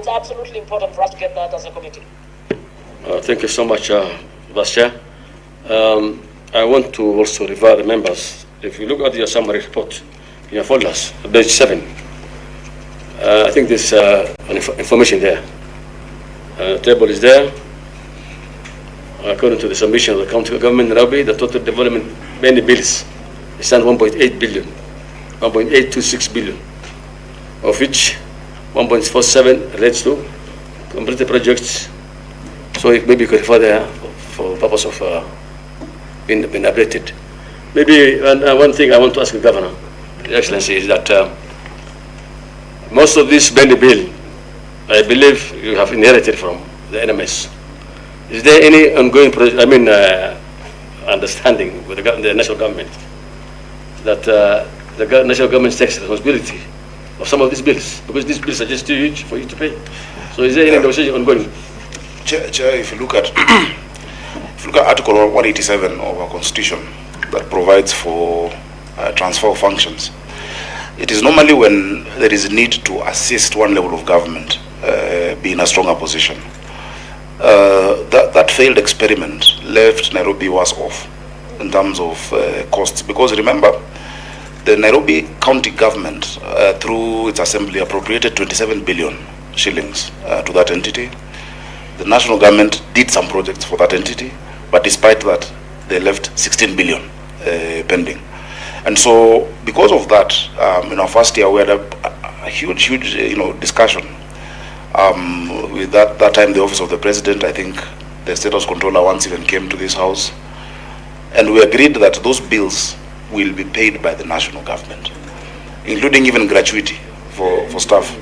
it's absolutely important for us to get that as a committee. Thank you so much, Vice Chair. I want to also refer the members. If you look at your summary report in your folders, page 7, I think there's information there. Table is there. According to the submission of the county government in Nairobi, the total development many bills stand 1.8 billion, 1.826 billion, of which 1.47 relates to completed projects. So maybe you could refer there for purpose of being updated. Maybe one thing I want to ask the Governor, Your Excellency, is that most of this Bendy bill, I believe you have inherited from the NMS. Is there any ongoing understanding with the national government that the national government takes responsibility of some of these bills? Because these bills are just too huge for you to pay. So is there any negotiation ongoing? Chair, if you look at Article 187 of our Constitution that provides for transfer of functions, it is normally when there is a need to assist one level of government be in a stronger position. That failed experiment left Nairobi worse off in terms of costs, because remember, the Nairobi county government through its assembly appropriated 27 billion shillings to that entity. The national government did some projects for that entity, but despite that, they left 16 billion pending. And so, because of that, in our first year, we had a huge, discussion. With that time, the office of the president, I think the status controller once even came to this house, and we agreed that those bills will be paid by the national government, including even gratuity for staff.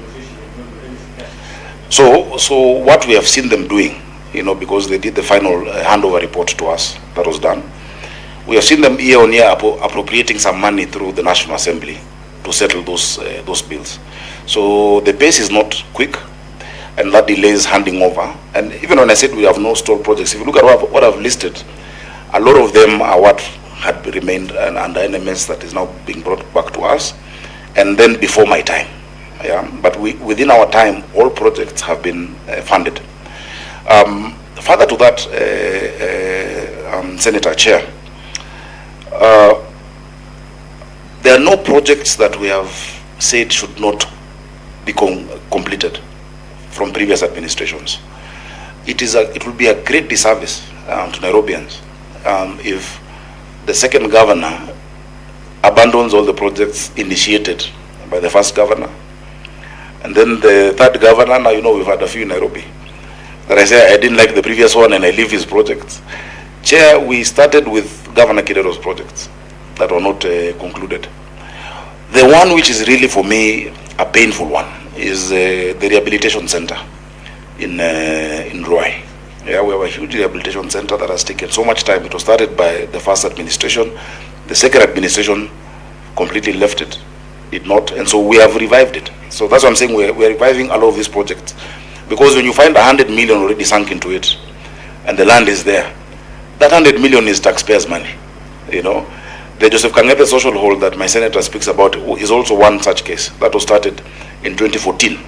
So what we have seen them doing, because they did the final handover report to us, that was done. We have seen them year on year appropriating some money through the National Assembly to settle those bills. So the pace is not quick, and that delays handing over. And even when I said we have no stalled projects, if you look at what I've listed, a lot of them are what had remained under NMS that is now being brought back to us, and then before my time. Yeah, but within our time, all projects have been funded. Further to that, Senator Chair, there are no projects that we have said should not be completed from previous administrations. It will be a great disservice to Nairobians if the second governor abandons all the projects initiated by the first governor, and then the third governor. Now we've had a few in Nairobi that I say I didn't like the previous one and I leave his projects. Chair, we started with Governor Kidero's projects that were not concluded. The one which is really for me a painful one is the rehabilitation center in Ruai. Yeah, we have a huge rehabilitation center that has taken so much time. It was started by the first administration. The second administration completely left it, did not, and so we have revived it. So that's what I'm saying, we're reviving a lot of these projects. Because when you find 100 million already sunk into it, and the land is there, that 100 million is taxpayers' money. The Joseph Kang'ethe social hall that my senator speaks about is also one such case that was started in 2014.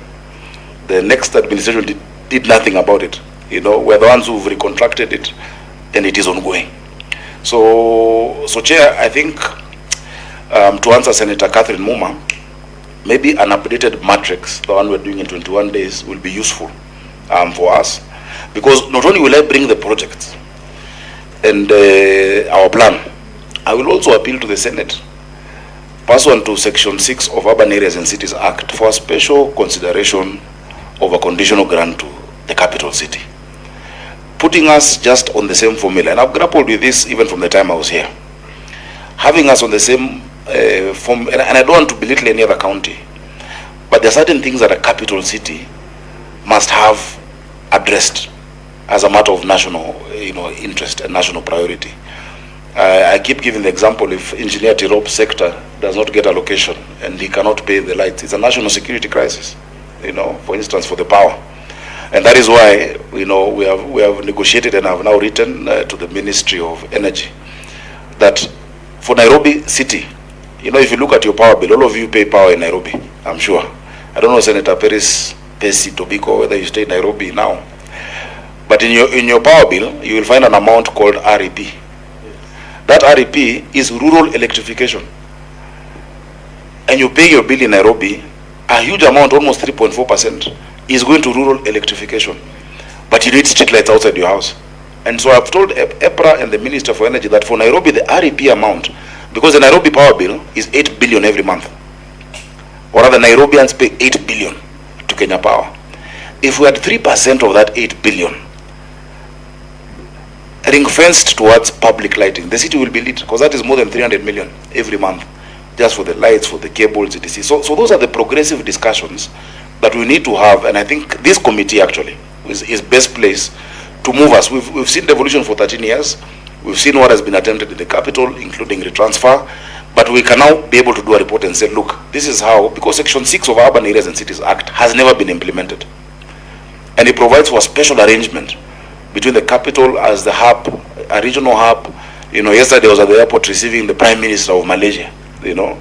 The next administration did nothing about it. We're the ones who've recontracted it, and it is ongoing. So Chair, I think to answer Senator Catherine Muma, maybe an updated matrix, the one we're doing in 21 days, will be useful for us, because not only will I bring the projects and our plan, I will also appeal to the Senate, pursuant to Section 6 of Urban Areas and Cities Act, for a special consideration of a conditional grant to the capital city, putting us just on the same formula. And I've grappled with this even from the time I was here, having us on the same form. And I don't want to belittle any other county, but there are certain things that a capital city must have addressed as a matter of national interest and national priority. I keep giving the example, if Engineer Tirop's sector does not get allocation and he cannot pay the lights, it's a national security crisis, for instance, for the power. And that is why, we have negotiated and have now written to the Ministry of Energy that for Nairobi City, if you look at your power bill, all of you pay power in Nairobi, I'm sure. I don't know, Senator Perez Pesi, Tobiko, whether you stay in Nairobi now. But in your power bill, you will find an amount called REP. That REP is rural electrification. And you pay your bill in Nairobi, a huge amount, almost 3.4%, is going to rural electrification. But you need street lights outside your house. And so I've told EPRA and the Minister for Energy that for Nairobi, the REP amount, because the Nairobi power bill is 8 billion every month. Or rather, Nairobians pay 8 billion to Kenya Power. If we had 3% of that 8 billion ring-fenced towards public lighting, the city will be lit, because that is more than 300 million every month, just for the lights, for the cables, etc. So those are the progressive discussions that we need to have, and I think this committee actually is best placed to move us. We've seen devolution for 13 years. We've seen what has been attempted in the capital, including retransfer, but we can now be able to do a report and say, look, this is how, because Section 6 of Urban Areas and Cities Act has never been implemented. And it provides for a special arrangement between the capital as the hub, a regional hub. You know, yesterday I was at the airport receiving the Prime Minister of Malaysia, you know.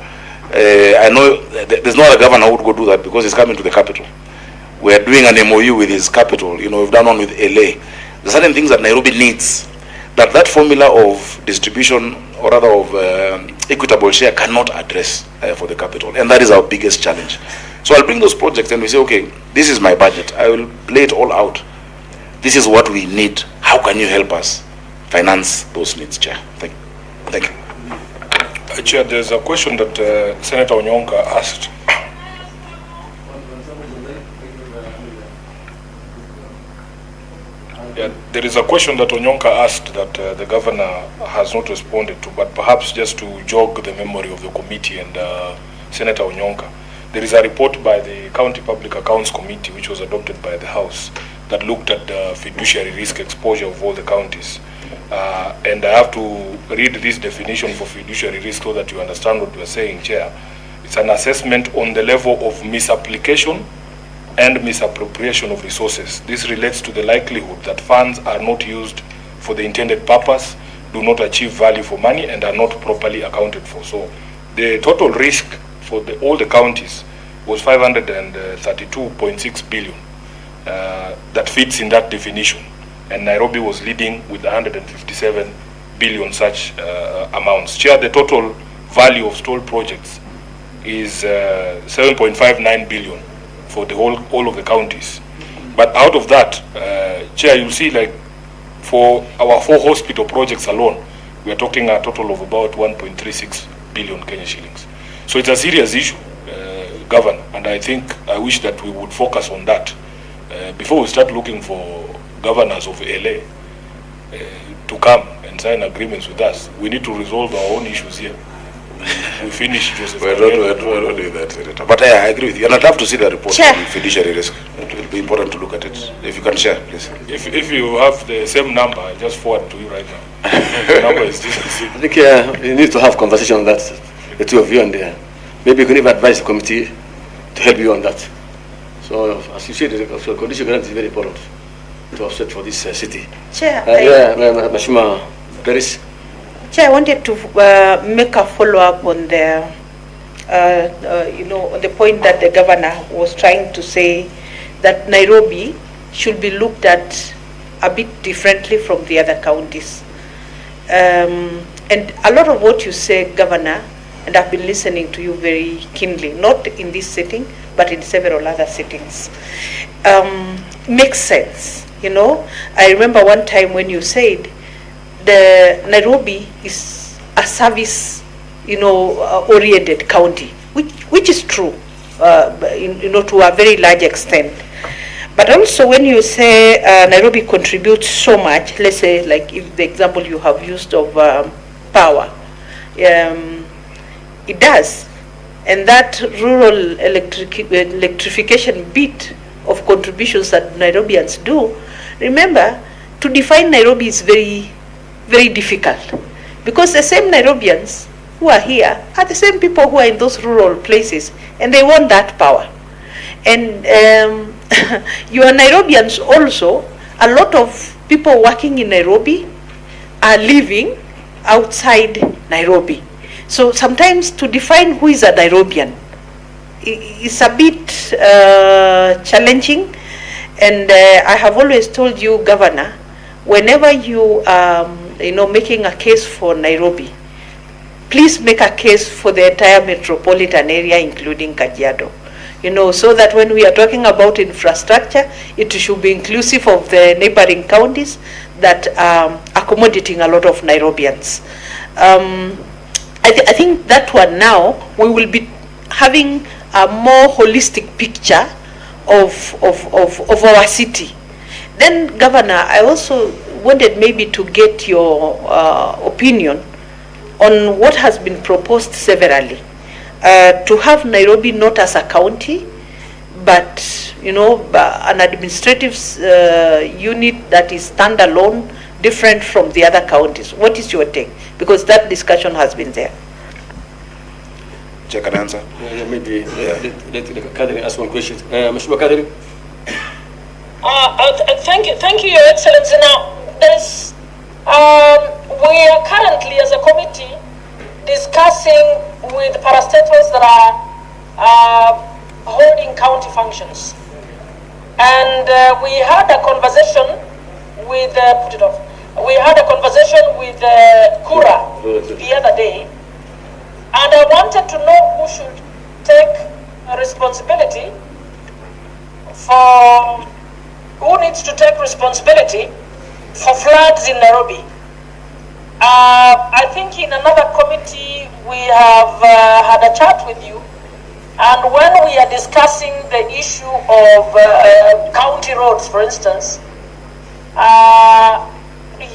I know there's not a governor who would go do that because he's coming to the capital. We're doing an MOU with his capital, you know, we've done one with LA. There's certain things that Nairobi needs, that formula of distribution, or rather of equitable share, cannot address for the capital. And that is our biggest challenge. So I'll bring those projects and we say, okay, this is my budget. I will lay it all out. This is what we need. How can you help us finance those needs, Chair? Thank you. Chair, there's a question that Senator Onyonka asked. Yeah, there is a question that Onyonka asked that the governor has not responded to, but perhaps just to jog the memory of the committee and Senator Onyonka. There is a report by the County Public Accounts Committee, which was adopted by the House, that looked at the fiduciary risk exposure of all the counties. And I have to read this definition for fiduciary risk so that you understand what we are saying, Chair. It's an assessment on the level of misapplication and misappropriation of resources. This relates to the likelihood that funds are not used for the intended purpose, do not achieve value for money, and are not properly accounted for. So the total risk for all the counties was 532.6 billion. That fits in that definition. And Nairobi was leading with 157 billion such amounts. Chair, the total value of stalled projects is 7.59 billion for the all of the counties. But out of that, Chair, you'll see, like for our 4 hospital projects alone, we are talking a total of about 1.36 billion Kenya shillings. So it's a serious issue, Governor, and I wish that we would focus on that before we start looking for governors of LA to come and sign agreements with us. We need to resolve our own issues here. We finish Joseph. We're not doing that, Senator. But I agree with you. And I'd have to see the report Chair. on fiduciary risk. It will be important to look at it. If you can share, please. If you have the same number, I just forward to you right now. The number is this. I think you need to have conversation on that, the two of you, and maybe you can even advise the committee to help you on that. So, as you said, the condition grant is very important to offset for this city. Chair, Mashima Paris. Chair, I wanted to make a follow-up on the, on the point that the governor was trying to say that Nairobi should be looked at a bit differently from the other counties. And a lot of what you say, Governor, and I've been listening to you very keenly, not in this setting, but in several other settings, makes sense. You know, I remember one time when you said the Nairobi is a service, oriented county, which is true, to a very large extent. But also when you say Nairobi contributes so much, let's say like if the example you have used of power, it does. And that rural electrification bit of contributions that Nairobians do, remember, to define Nairobi is very, very difficult. Because the same Nairobians who are here are the same people who are in those rural places, and they want that power. And you are Nairobians also, a lot of people working in Nairobi are living outside Nairobi. So sometimes to define who is a Nairobian is a bit challenging, and I have always told you, Governor, whenever you making a case for Nairobi, please make a case for the entire metropolitan area, including Kajiado. So that when we are talking about infrastructure, it should be inclusive of the neighboring counties that are accommodating a lot of Nairobians. I think that one now, we will be having a more holistic picture of our city. Then, Governor, I also wanted maybe to get your opinion on what has been proposed severally. To have Nairobi not as a county, but an administrative unit that is standalone, different from the other counties. What is your take? Because that discussion has been there. Check an answer. Maybe let Catherine ask one question. Mr. Catherine. Thank you, Your Excellency. Now, we are currently, as a committee, discussing with parastatals that are holding county functions. And we had a conversation with, Kura the other day, and I wanted to know who should take responsibility who needs to take responsibility for floods in Nairobi. I think in another committee we have had a chat with you, and when we are discussing the issue of county roads, for instance,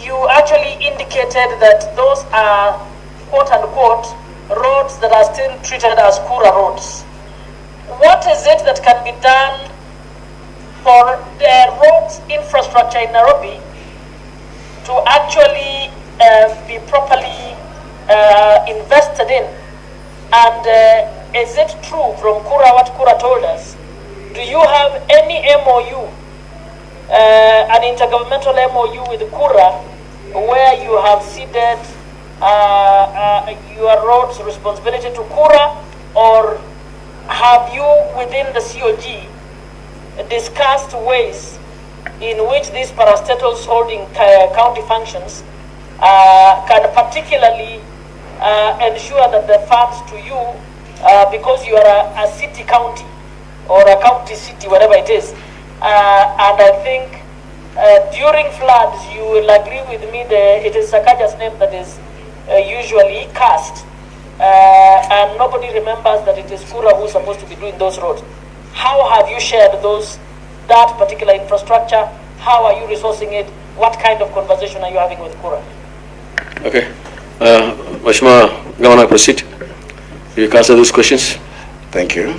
you actually indicated that those are quote-unquote roads that are still treated as Kura roads. What is it that can be done for the roads infrastructure in Nairobi to actually be properly invested in? And is it true from Kura, what Kura told us? Do you have any MOU, an intergovernmental MOU with Kura, where you have ceded your roads responsibility to Kura, or have you within the COG discussed ways in which these parastatals holding county functions can particularly ensure that the funds to you, because you are a city county or a county city, whatever it is, and I think during floods you will agree with me that it is Sakaja's name that is usually cast, and nobody remembers that it is Kura who's supposed to be doing those roads. How have you shared that particular infrastructure? How are you resourcing it? What kind of conversation are you having with Kura? Okay. Mheshimiwa Governor, proceed. You can answer those questions. Thank you.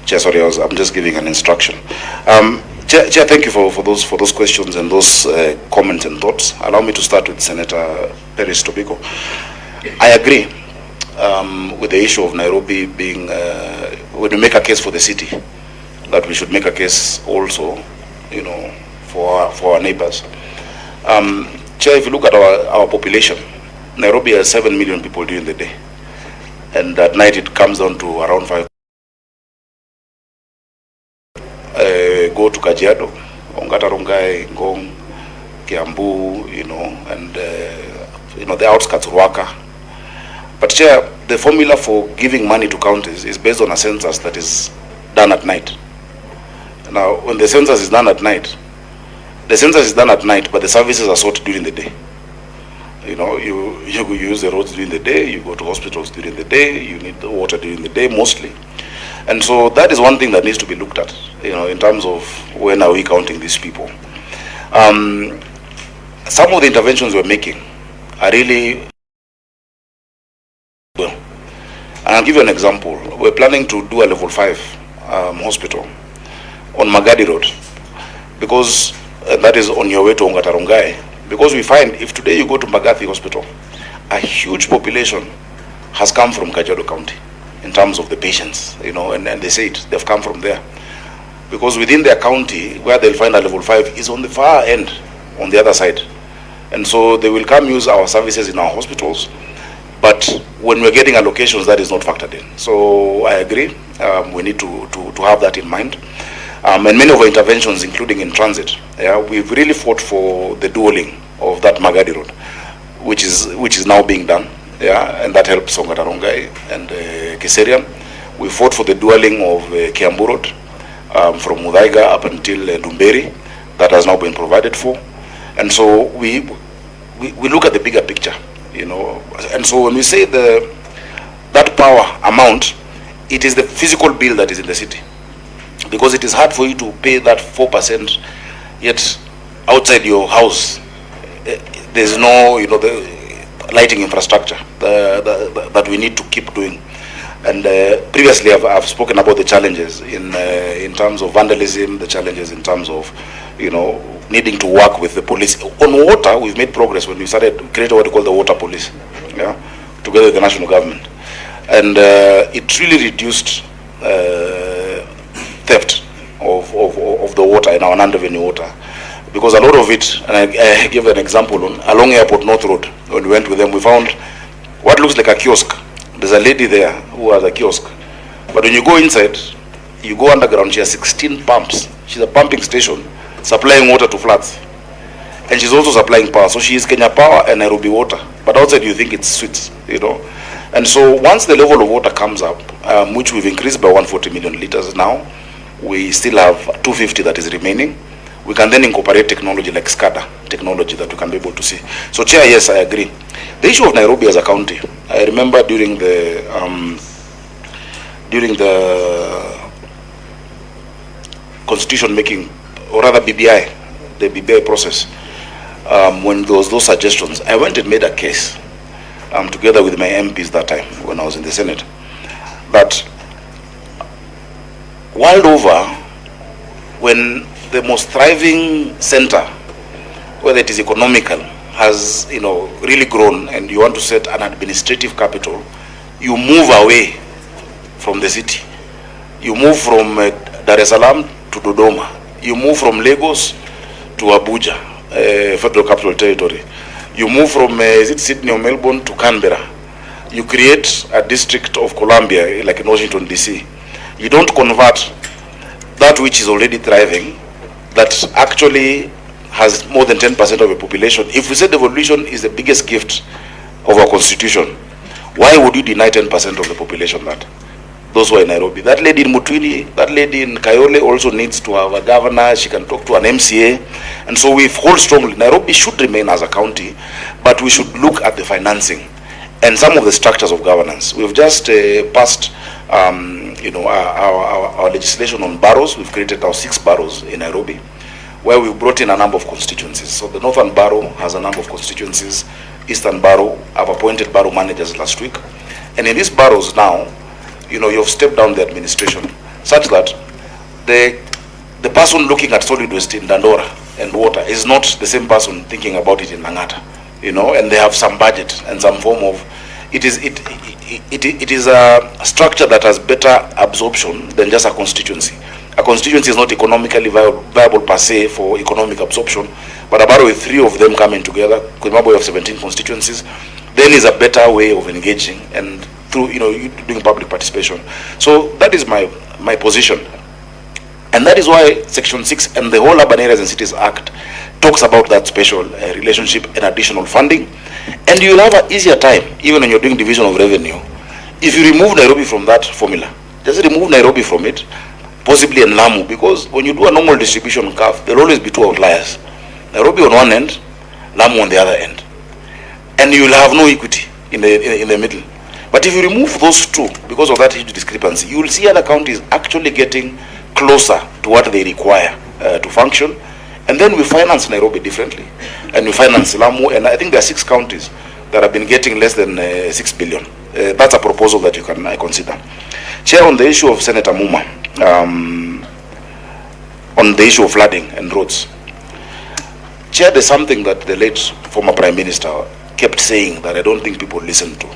Chair, sorry, I'm just giving an instruction. Chair, thank you for those questions and those comments and thoughts. Allow me to start with Senator Peris Tobiko. I agree with the issue of Nairobi being, when we make a case for the city, that we should make a case also, for our neighbors. Chair, if you look at our population, Nairobi has 7 million people during the day, and at night it comes down to around 5. Go to Kajiado, Ongata Rongai, Ngong, Kiambu, and the outskirts of Waka. But Chair, the formula for giving money to counties is based on a census that is done at night. Now, when the census is done at night, but the services are sought during the day. You use the roads during the day, you go to hospitals during the day, you need the water during the day mostly. And so that is one thing that needs to be looked at, in terms of when are we counting these people. Some of the interventions we're making are really well. And I'll give you an example. We're planning to do a level 5 hospital on Magadi Road, because that is on your way to Ongatarongai. Because we find if today you go to Magathi Hospital, a huge population has come from Kajiado County in terms of the patients, and they say they've come from there. Because within their county, where they'll find a level 5 is on the far end, on the other side. And so they will come use our services in our hospitals, but when we're getting allocations, that is not factored in. So I agree, we need to have that in mind. And many of our interventions, including in transit, we've really fought for the dualing of that Magadi Road, which is now being done, and that helps Songatarongai and Kiserian. We fought for the dualing of Kiambu Road from Mudaiga up until Dumberi. That has now been provided for. And so we look at the bigger picture, and so when we say that power amount, it is the physical bill that is in the city, because it is hard for you to pay that 4%, yet outside your house there's no the lighting infrastructure that we need to keep doing. And previously I've spoken about the challenges in terms of vandalism, the challenges in terms of needing to work with the police. On water, we've made progress when we started creating what we call the water police, together with the national government. And it really reduced theft of the water in our non-revenue water. Because a lot of it, and I give an example, along Airport North Road, when we went with them, we found what looks like a kiosk. There's a lady there who has a kiosk. But when you go inside, you go underground, she has 16 pumps. She's a pumping station, supplying water to flats. And she's also supplying power. So she is Kenya Power and Nairobi Water. But outside you think it's sweet, And so once the level of water comes up, which we've increased by 140 million liters now, we still have 250 that is remaining. We can then incorporate technology like SCADA technology that we can be able to see. So Chair, yes, I agree. The issue of Nairobi as a county, I remember during the constitution making, or rather BBI, the BBI process, when there was those suggestions, I went and made a case together with my MPs that time when I was in the Senate, that world over, when the most thriving center, whether it is economical, has really grown, and you want to set an administrative capital, you move away from the city. You move from Dar es Salaam to Dodoma. You move from Lagos to Abuja, Federal Capital Territory. You move from Sydney or Melbourne to Canberra. You create a district of Columbia, like in Washington DC. You don't convert that which is already thriving, that actually has more than 10% of the population. If we say devolution is the biggest gift of our constitution, why would you deny 10% of the population that? Those who are in Nairobi. That lady in Mutwini, that lady in Kayole also needs to have a governor. She can talk to an MCA. And so we hold strongly, Nairobi should remain as a county, but we should look at the financing and some of the structures of governance. We've just passed our legislation on boroughs. We've created our 6 boroughs in Nairobi, where we've brought in a number of constituencies. So the Northern Borough has a number of constituencies. Eastern Borough, I've appointed borough managers last week. And in these boroughs now, you've stepped down the administration such that the person looking at solid waste in Dandora and water is not the same person thinking about it in Langata, and they have some budget and some form of, it is a structure that has better absorption than just a constituency. A constituency is not economically viable per se for economic absorption, but a borough with 3 of them coming together, Kumekucha of 17 constituencies, then is a better way of engaging and through doing public participation. So that is my position, and that is why Section 6 and the whole Urban Areas and Cities Act talks about that special relationship and additional funding, and you will have an easier time even when you're doing division of revenue if you remove Nairobi from that formula. Just remove Nairobi from it, possibly in Lamu, because when you do a normal distribution curve, there will always be 2 outliers. Nairobi on one end, Lamu on the other end, and you will have no equity in the middle. But if you remove those 2 because of that huge discrepancy, you will see other counties actually getting closer to what they require to function. And then we finance Nairobi differently, and we finance Lamu, and I think there are 6 counties that have been getting less than 6 billion. That's a proposal that you can consider. Chair, on the issue of Senator Muma, on the issue of flooding and roads. Chair, there's something that the late former Prime Minister kept saying that I don't think people listen to.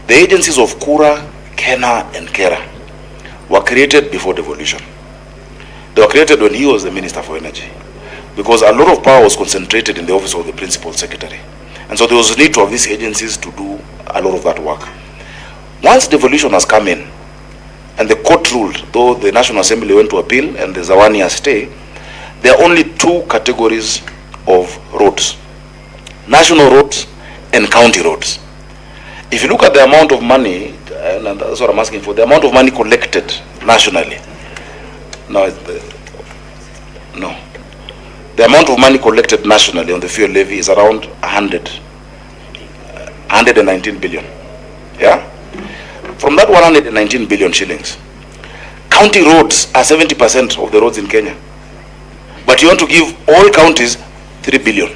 The agencies of Kura, Kena, and Kera were created before devolution. They were created when he was the Minister for Energy. because a lot of power was concentrated in the office of the principal secretary. And so there was a need to have these agencies to do a lot of that work. Once devolution has come in, and the court ruled, though the National Assembly went to appeal and there's a 1-year stay, there are only two categories of roads: national roads and county roads. If you look at the amount of money, and that's what I'm asking for, the amount of money collected nationally, the amount of money collected nationally on the fuel levy is around 119 billion. Yeah? From that 119 billion shillings, county roads are 70% of the roads in Kenya. But you want to give all counties 3 billion.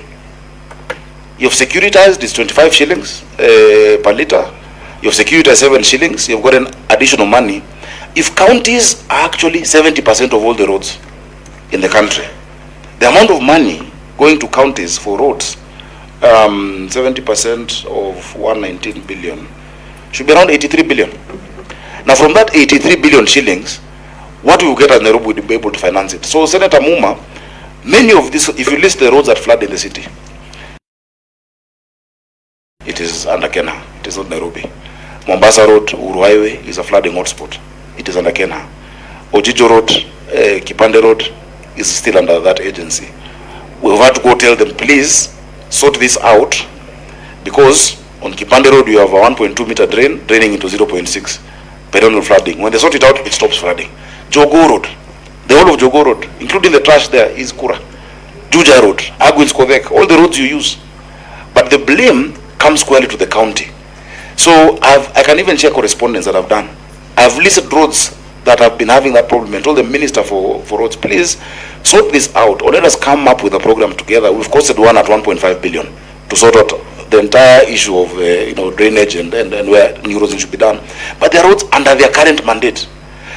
You've securitized is 25 shillings per litre. You've securitized 7 shillings. You've got an additional money. If counties are actually 70% of all the roads in the country, the amount of money going to counties for roads, 70% of 119 billion, should be around 83 billion. Now from that 83 billion shillings, what we will get at Nairobi will be able to finance it. So Senator Muma, many of these, if you list the roads that flood in the city, it is under Kenya, it is not Nairobi. Mombasa Road, Uhuru Highway is a flooding hotspot. It is under Kenya. Ojijo Road, Kipande Road is still under that agency. We've had to go tell them, please sort this out, because on Kipande Road you have a 1.2 meter drain draining into 0.6 perennial flooding. When they sort it out, it stops flooding. Jogo Road, the whole of Jogo Road, including the trash there, is Kura. Juja Road, Agwins Kodek, all the roads you use. But the blame comes squarely to the county. So I can even share correspondence that I've done. I've listed roads that have been having that problem and told the minister for roads, please sort this out, or let us come up with a program together. We've costed one at 1.5 billion to sort out the entire issue of drainage and where new roads should be done. But there are roads under their current mandate.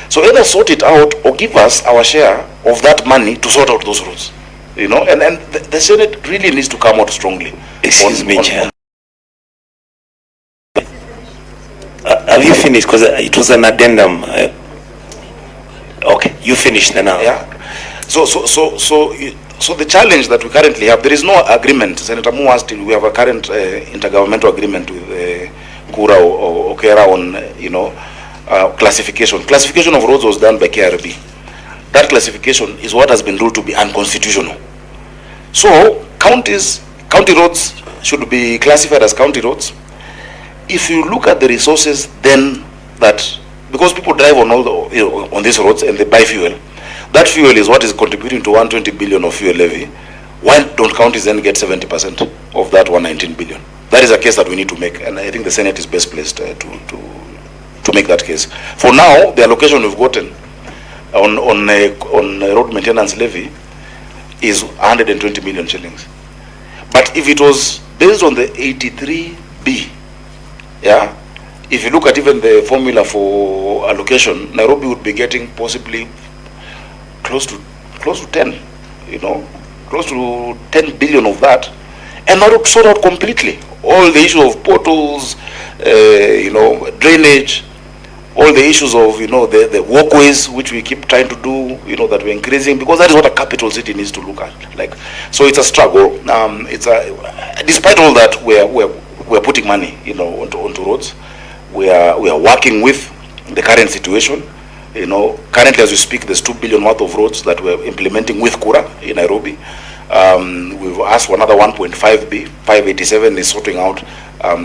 So either sort it out or give us our share of that money to sort out those roads. And the Senate really needs to come out strongly. Excuse me, Chair. Have you finished? Because it was an addendum. Okay, you finished now. Yeah. So the challenge that we currently have, there is no agreement. Senator Mu asked if we have a current intergovernmental agreement with Kura or Kera on classification. Classification of roads was done by KRB. That classification is what has been ruled to be unconstitutional. So county roads should be classified as county roads. If you look at the resources, then because people drive on all the on these roads and they buy fuel, that fuel is what is contributing to 120 billion of fuel levy. Why don't counties then get 70% of that 119 billion? That is a case that we need to make, and I think the Senate is best placed to make that case. For now, the allocation we've gotten on road maintenance levy is 120 million shillings. But if it was based on the 83B, yeah, if you look at even the formula for allocation, Nairobi would be getting possibly close to 10, close to 10 billion of that, and that would sort out completely all the issue of portals, drainage, all the issues of the walkways which we keep trying to do, that we're increasing, because that is what a capital city needs to look at. So it's a struggle. Despite all that, we're putting money, onto roads. We are working with the current situation. Currently as we speak, there's 2 billion worth of roads that we're implementing with Kura in Nairobi. We've asked for another 1.5B. 587 is sorting out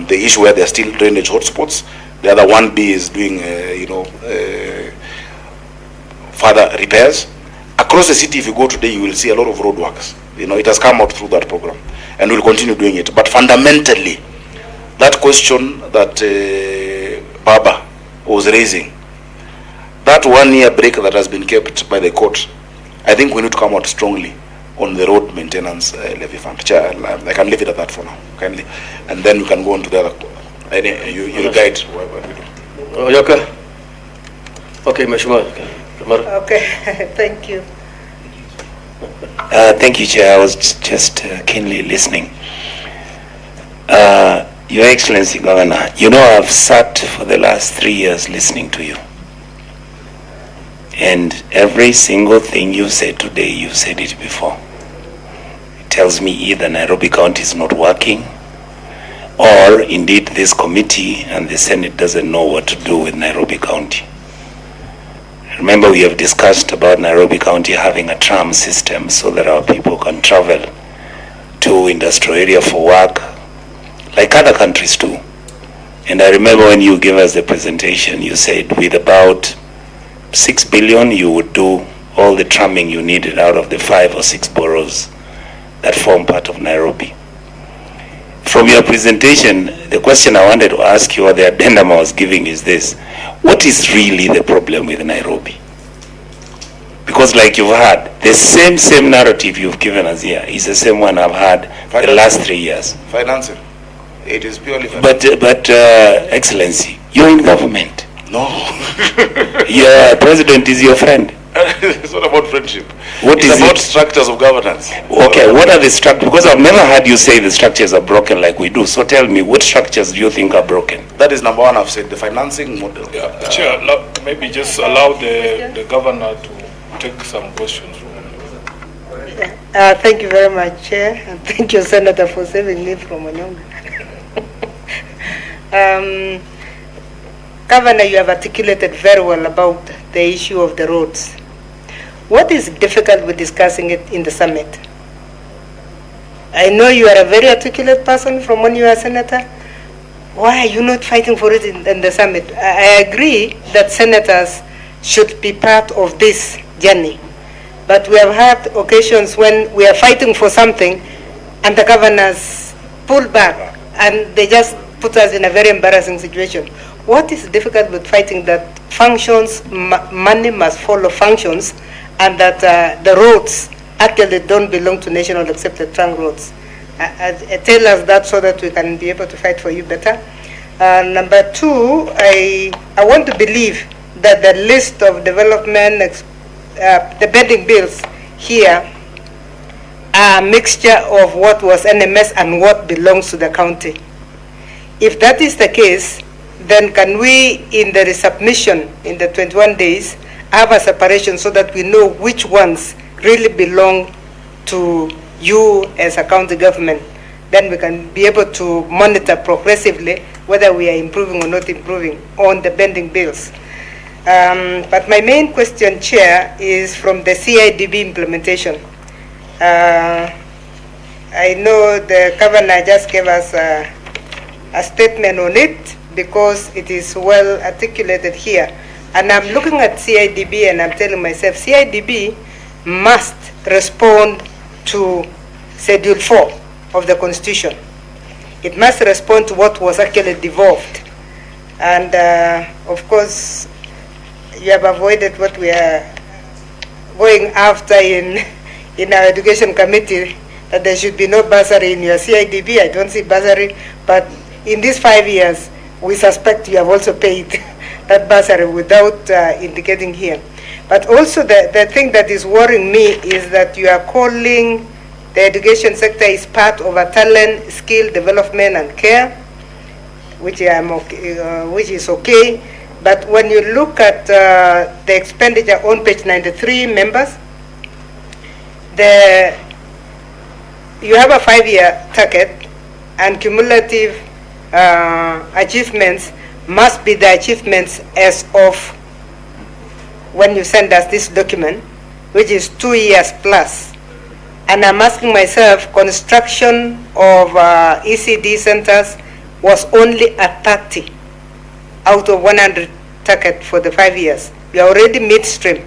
the issue where there are still drainage hotspots. The other 1B is doing, further repairs. Across the city, if you go today, you will see a lot of road works. It has come out through that program, and we'll continue doing it. But fundamentally, that question that Baba was raising, that 1 year break that has been kept by the court, I think we need to come out strongly on the road maintenance levy fund. Chair, I can leave it at that for now, kindly, and then we can go on to the other. You guide. Okay. Okay, Mheshimiwa. Okay, thank you. Thank you, Chair. I was just keenly listening. Your Excellency, Governor, I've sat for the last 3 years listening to you. And every single thing you said today, you said it before. tells me either Nairobi County is not working, or indeed this committee and the Senate doesn't know what to do with Nairobi County. Remember, we have discussed about Nairobi County having a tram system so that our people can travel to industrial area for work, like other countries do. And I remember when you gave us the presentation, you said with about 6 billion, you would do all the tramming you needed out of the 5 or 6 boroughs that form part of Nairobi. From your presentation, the question I wanted to ask you, or the addendum I was giving, is this: what is really the problem with Nairobi? Because like you've had, the same narrative you've given us here is the same one I've had the last 3 years. Financing. It is purely financing. But Excellency, you're in government. No. Your president is your friend. It's not about friendship. It's about structures of governance. Okay, what are the structures? Because I've never heard you say the structures are broken like we do. So tell me, what structures do you think are broken? That is number one. I've said the financing model. Yeah, Chair, maybe just allow the governor to take some questions. Thank you very much, Chair, and thank you, Senator, for saving me from Onyonga. Governor, you have articulated very well about the issue of the roads. What is difficult with discussing it in the summit? I know you are a very articulate person from when you are a senator. Why are you not fighting for it in the summit? I agree that senators should be part of this journey. But we have had occasions when we are fighting for something and the governors pull back and they just put us in a very embarrassing situation. What is difficult with fighting that functions, money must follow functions, and that the roads actually don't belong to national accepted trunk roads? Tell us that so that we can be able to fight for you better. Number two, I want to believe that the list of development, the pending bills here are a mixture of what was NMS and what belongs to the county. If that is the case, then can we, in the resubmission in the 21 days, have a separation so that we know which ones really belong to you as a county government? Then we can be able to monitor progressively whether we are improving or not improving on the pending bills. But my main question, Chair, is from the CIDB implementation. I know the governor just gave us a statement on it because it is well articulated here. And I'm looking at CIDB and I'm telling myself, CIDB must respond to Schedule 4 of the Constitution. It must respond to what was actually devolved. And of course, you have avoided what we are going after in our education committee, that there should be no bursary in your CIDB. I don't see bursary, but in these 5 years, we suspect you have also paid that bursary without indicating here. But also the thing that is worrying me is that you are calling the education sector is part of a talent, skill development and care, which is okay. But when you look at the expenditure on page 93, members, you have a 5-year target, and cumulative achievements must be the achievements as of when you send us this document, which is 2 years plus. And I'm asking myself, construction of ECD centers was only at 30 out of 100 target for the 5 years. We are already midstream.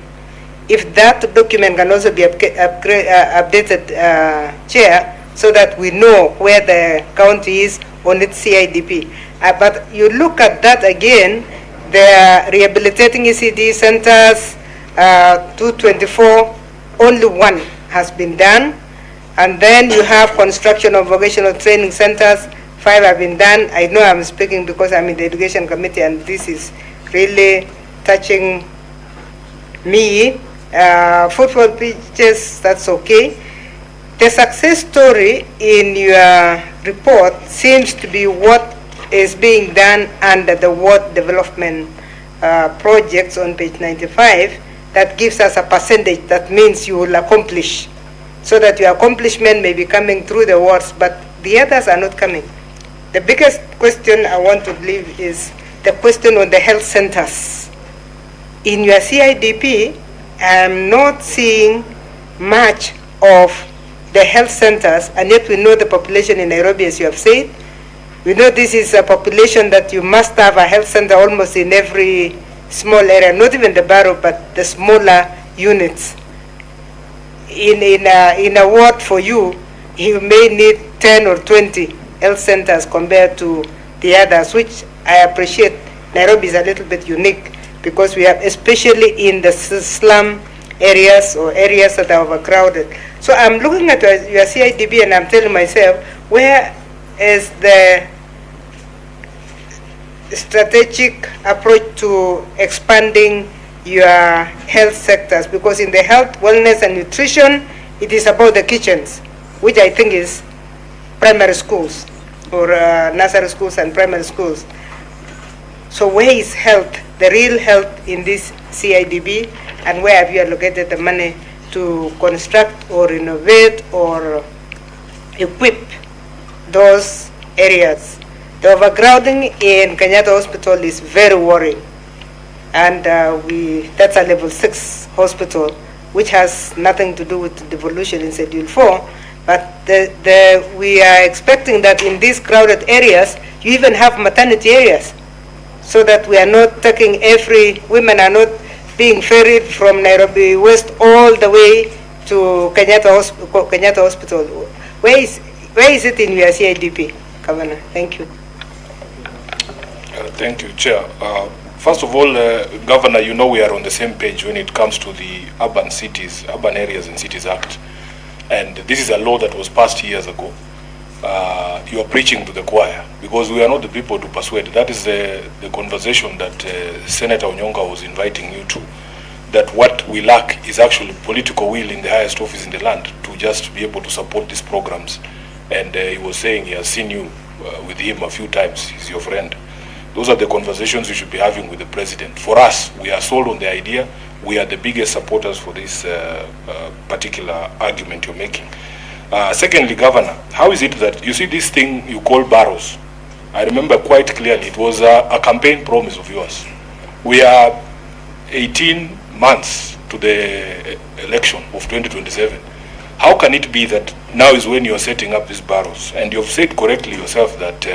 If that document can also be updated, Chair, so that we know where the county is on its CIDP. But you look at that again, the rehabilitating ECD centers, 224, only 1 has been done. And then you have construction of vocational training centers, 5 have been done. I know I'm speaking because I'm in the education committee and this is really touching me. Football pitches, that's okay. The success story in your report seems to be what is being done under the ward development projects on page 95. That gives us a percentage that means you will accomplish. so that your accomplishment may be coming through the words, but the others are not coming. The biggest question I want to leave is the question on the health centers. In your CIDP, I'm not seeing much of the health centers, and yet we know the population in Nairobi, as you have said. We know this is a population that you must have a health center almost in every small area, not even the borough, but the smaller units. In a ward for you, you may need 10 or 20 health centers compared to the others, which I appreciate. Nairobi is a little bit unique because we have, especially in the slum areas or areas that are overcrowded. So I'm looking at your CIDB and I'm telling myself, where is the strategic approach to expanding your health sectors? Because in the health, wellness, and nutrition, it is about the kitchens, which I think is primary schools or nursery schools and primary schools. So where is health, the real health in this CIDB, and where have you allocated the money to construct or renovate or equip those areas? The overcrowding in Kenyatta Hospital is very worrying. And that's a level 6 hospital, which has nothing to do with devolution in Schedule 4. But we are expecting that in these crowded areas, you even have maternity areas, so that we are not taking women are not being ferried from Nairobi West all the way to Kenyatta Hospital. Where is it in your CIDP, Governor? Thank you. Thank you, Chair. First of all, Governor, you know we are on the same page when it comes to the Urban Areas and Cities Act. And this is a law that was passed years ago. You are preaching to the choir, because we are not the people to persuade. That is the conversation that Senator Onyonga was inviting you to, that what we lack is actually political will in the highest office in the land to just be able to support these programs. And he was saying he has seen you with him a few times. He's your friend. Those are the conversations you should be having with the president. For us, we are sold on the idea. We are the biggest supporters for this particular argument you're making. Secondly, Governor, how is it that you see this thing you call barrows? I remember quite clearly it was a campaign promise of yours. We are 18 months to the election of 2027. How can it be that now is when you're setting up these barrows? And you've said correctly yourself that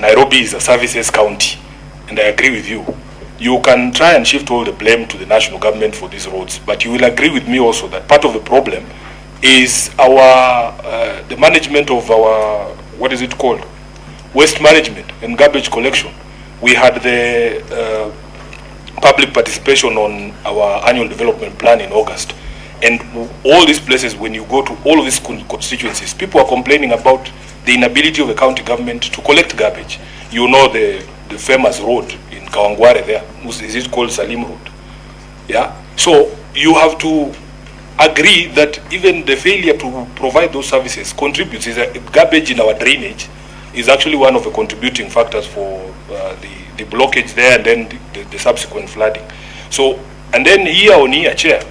Nairobi is a services county, and I agree with you. You can try and shift all the blame to the national government for these roads, but you will agree with me also that part of the problem is the management of our, what is it called, waste management and garbage collection. We had the public participation on our annual development plan in August, and all these places, when you go to all of these constituencies, people are complaining about the inability of the county government to collect garbage. You know the famous road in Kawangware there, is it called Salim Road? Yeah. So you have to agree that even the failure to provide those services contributes. Garbage in our drainage is actually one of the contributing factors for the blockage there, and then the subsequent flooding. So, and then year on year, Chair,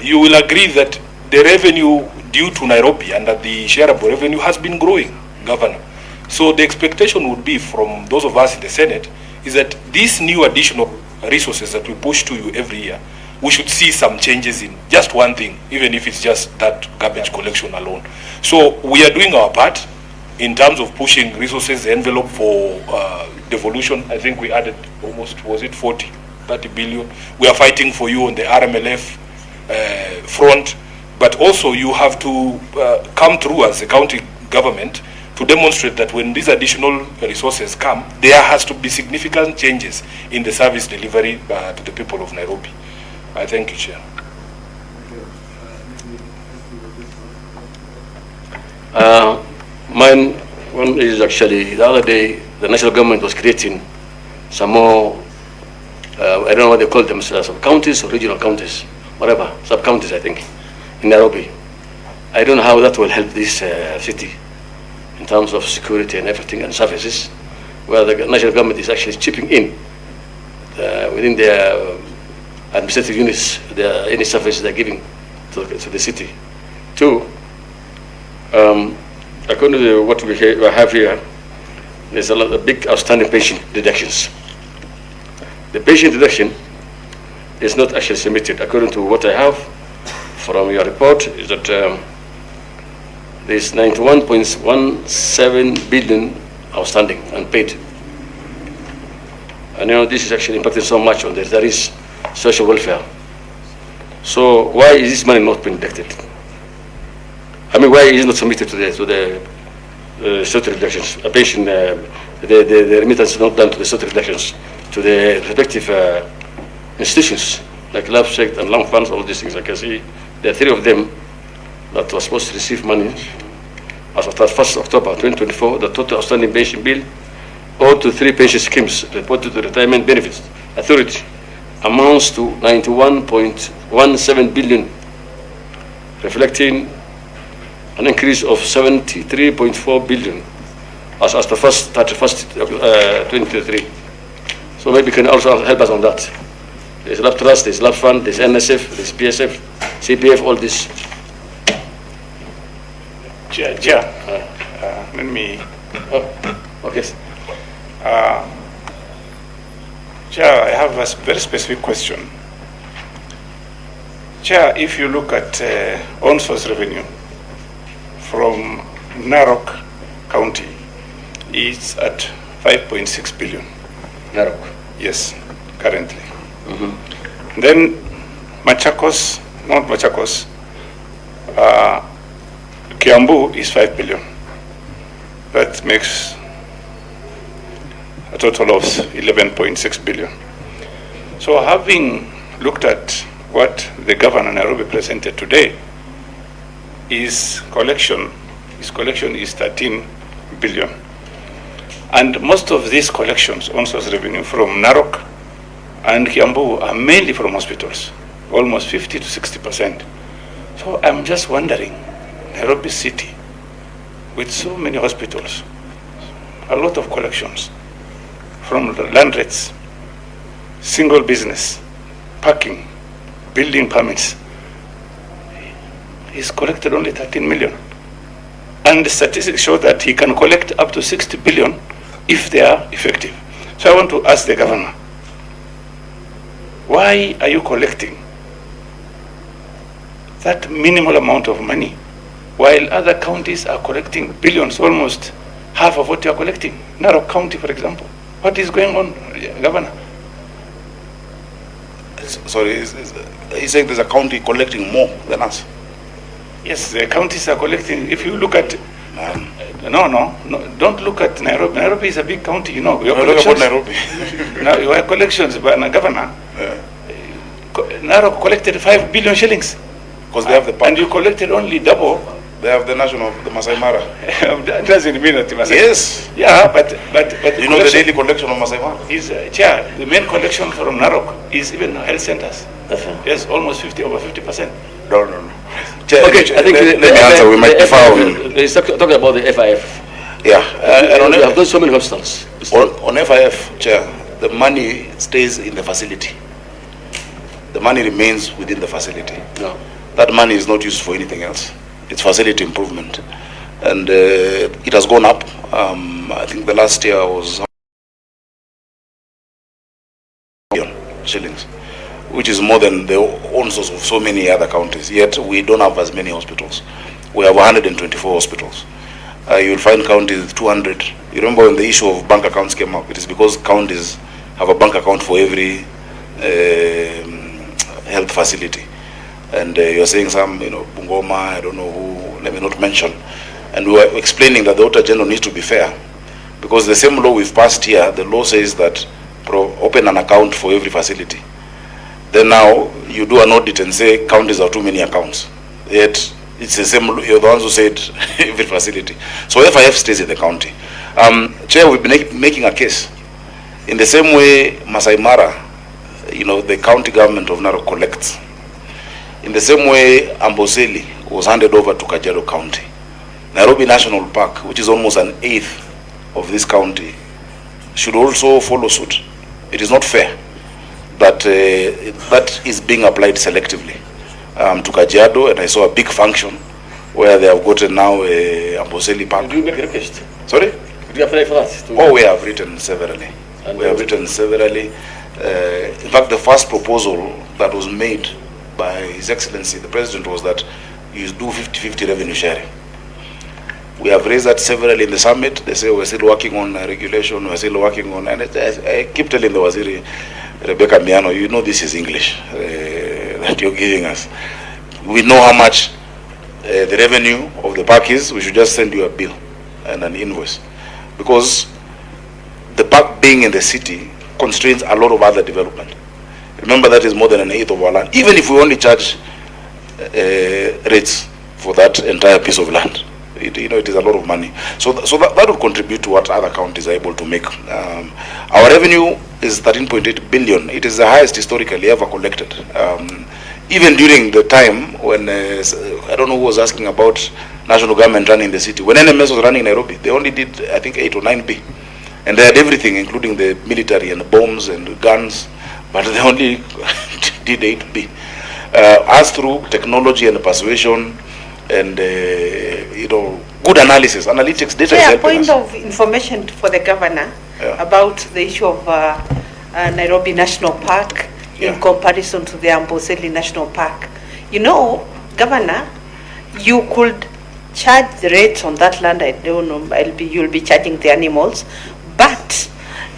you will agree that the revenue due to Nairobi and that the shareable revenue has been growing, Governor. So the expectation would be from those of us in the Senate is that these new additional resources that we push to you every year, we should see some changes in just one thing, even if it's just that garbage collection alone. So we are doing our part in terms of pushing resources, the envelope for devolution. I think we added almost, was it 30 billion? We are fighting for you on the RMLF front, but also you have to come through as a county government to demonstrate that when these additional resources come, there has to be significant changes in the service delivery to the people of Nairobi. I thank you, Chair. Mine one is actually, the other day, the national government was creating some more, I don't know what they call them, sub-counties or regional counties, whatever, sub-counties, I think, in Nairobi. I don't know how that will help this city in terms of security and everything and services, where the national government is actually chipping in within their administrative units, any services they're giving to the city. Two, according to what we have here, there's a lot of big outstanding pension deductions. The pension deduction is not actually submitted. According to what I have from your report, is that there's 91.17 billion outstanding unpaid. And this is actually impacting so much on this. There is social welfare. So why is this money not being deducted? I mean, why is it not submitted to the social reductions? A pension, the remittance is not done to the social reductions, to the respective institutions like LabSec and Long Funds, all these things. I can see there are 3 of them that were supposed to receive money as of 1st October 2024. The total outstanding pension bill owed to 3 pension schemes reported to the Retirement Benefits Authority amounts to 91.17 billion, reflecting an increase of 73.4 billion as the 31st 2023. So maybe you can also help us on that. There's Lab Trust, there's Lab Fund, there's NSF, there's PSF, CPF, all this. Chair, let me. Okay. Chair, I have a very specific question. Chair, if you look at on-source revenue from Narok County, it's at 5.6 billion. Narok? Yes, currently. Then Machakos, not Machakos, Kiambu is 5 billion. That makes a total of 11.6 billion. So having looked at what the governor Nairobi presented today, his collection is 13 billion. And most of these collections, on-source revenue from Narok and Kiambu, are mainly from hospitals, almost 50 to 60%. So I'm just wondering, Nairobi City, with so many hospitals, a lot of collections from the land rates, single business, parking, building permits, he's collected only 13 million. And the statistics show that he can collect up to 60 billion if they are effective. So I want to ask the governor, why are you collecting that minimal amount of money while other counties are collecting billions, almost half of what you are collecting? Narok County, for example. What is going on, Governor? Sorry, he's saying there's a county collecting more than us. Yes, the counties are collecting. If you look at, no, don't look at Nairobi. Nairobi is a big county, you know. Your collections, Nairobi. Now, your collections, but Governor, Narok collected 5 billion shillings. Because they have the park. And you collected only double. They have the national, the Masai Mara. That doesn't mean that you must. Yes. Yeah, but you know the daily collection of Masai Mara? Is Chair, the main collection from Narok is even health centers. Yes, almost over 50%. No. Chair, Okay, I think let me answer. We might differ on. He's talking about the FIF. Yeah. And we have done so many hospitals. On FIF, Chair, the money stays in the facility. The money remains within the facility. No. That money is not used for anything else. It's facility improvement. And it has gone up. I think the last year was shillings, which is more than the own source of so many other counties. Yet we don't have as many hospitals. We have 124 hospitals. You'll find counties with 200. You remember when the issue of bank accounts came up? It is because counties have a bank account for every health facility. And you're saying some, Bungoma, I don't know who, let me not mention. And we were explaining that the Auditor General needs to be fair. Because the same law we've passed here, the law says that open an account for every facility. Then now you do an audit and say counties are too many accounts. Yet it's the same, you're the ones who said every facility. So FIF stays in the county. Chair, we've been making a case. In the same way Masai Mara, the county government of Narok collects. In the same way Amboseli was handed over to Kajiado County. Nairobi National Park, which is almost an eighth of this county, should also follow suit. It is not fair that that is being applied selectively. to Kajiado, and I saw a big function where they have gotten now a Amboseli Park. Do you make a request? Sorry? Do you apply for that? Oh, we have written severally. And we have written severally. In fact, the first proposal that was made by His Excellency, the President, was that you do 50-50 revenue sharing. We have raised that severally in the summit. They say we're still working on regulation, we're still working on, and I keep telling the Waziri, Rebecca Miano, you know this is English that you're giving us. We know how much the revenue of the park is. We should just send you a bill and an invoice. Because the park being in the city constrains a lot of other development. Remember, that is more than an eighth of our land. Even if we only charge rates for that entire piece of land, it is a lot of money. So that would contribute to what other counties are able to make. Our revenue is 13.8 billion. It is the highest historically ever collected. Even during the time when, I don't know who was asking about national government running the city. When NMS was running Nairobi, they only did, I think, 8 or 9B. And they had everything, including the military and the bombs and the guns, but they only did 8B. As through technology and persuasion and, good analysis, analytics, data is Yeah, helping point us. of information for the governor about the issue of Nairobi National Park in comparison to the Amboseli National Park. You know, Governor, you could charge the rates on that land. I don't know, you'll be charging the animals. But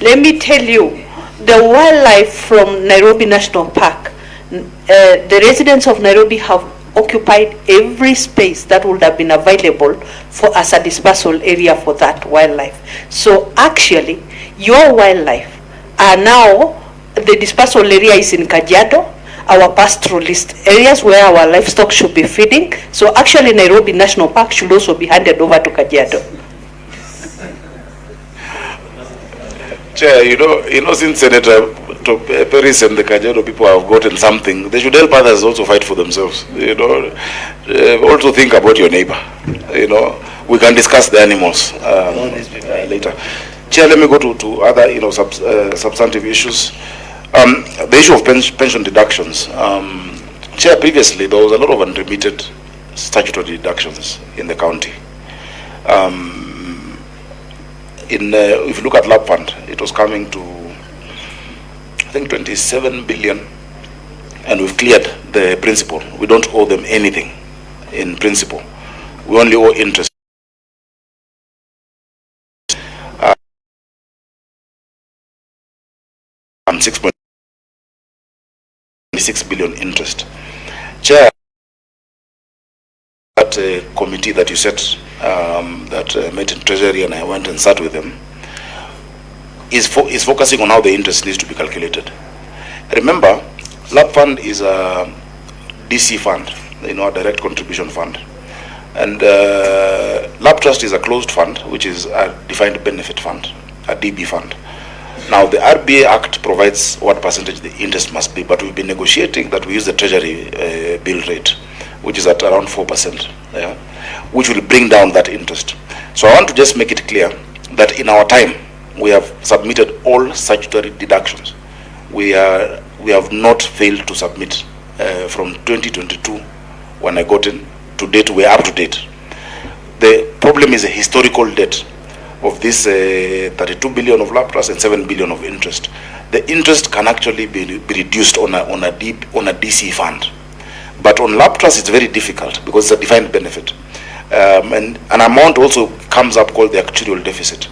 let me tell you, the wildlife from Nairobi National Park, the residents of Nairobi have occupied every space that would have been available for as a dispersal area for that wildlife. So actually, your wildlife are now, the dispersal area is in Kajiado, our pastoralist areas where our livestock should be feeding. So actually Nairobi National Park should also be handed over to Kajiado. Chair, since Senator Paris and the Kajiado people have gotten something, they should help others also fight for themselves. Also think about your neighbor. We can discuss the animals later. Chair, let me go to other substantive issues. The issue of pension deductions. Chair, previously there was a lot of unremitted statutory deductions in the county. If you look at LAP fund, it was coming to, I think, 27 billion, and we've cleared the principal. We don't owe them anything in principle. We only owe interest. And 6.6 billion interest. Chair, that committee that you set that met in Treasury, and I went and sat with them, is focusing on how the interest needs to be calculated. Remember, LAP fund is a DC fund, a direct contribution fund. And LAP trust is a closed fund, which is a defined benefit fund, a DB fund. Now, the RBA Act provides what percentage the interest must be, but we've been negotiating that we use the Treasury bill rate, which is at around 4%, which will bring down that interest. So I want to just make it clear that in our time, we have submitted all statutory deductions. We have not failed to submit from 2022, when I got in, to date. We're up to date. The problem is a historical debt of this 32 billion of LAP trust and 7 billion of interest. The interest can actually be reduced on a DC fund. But on LAP trust, it's very difficult because it's a defined benefit. And an amount also comes up called the actuarial deficit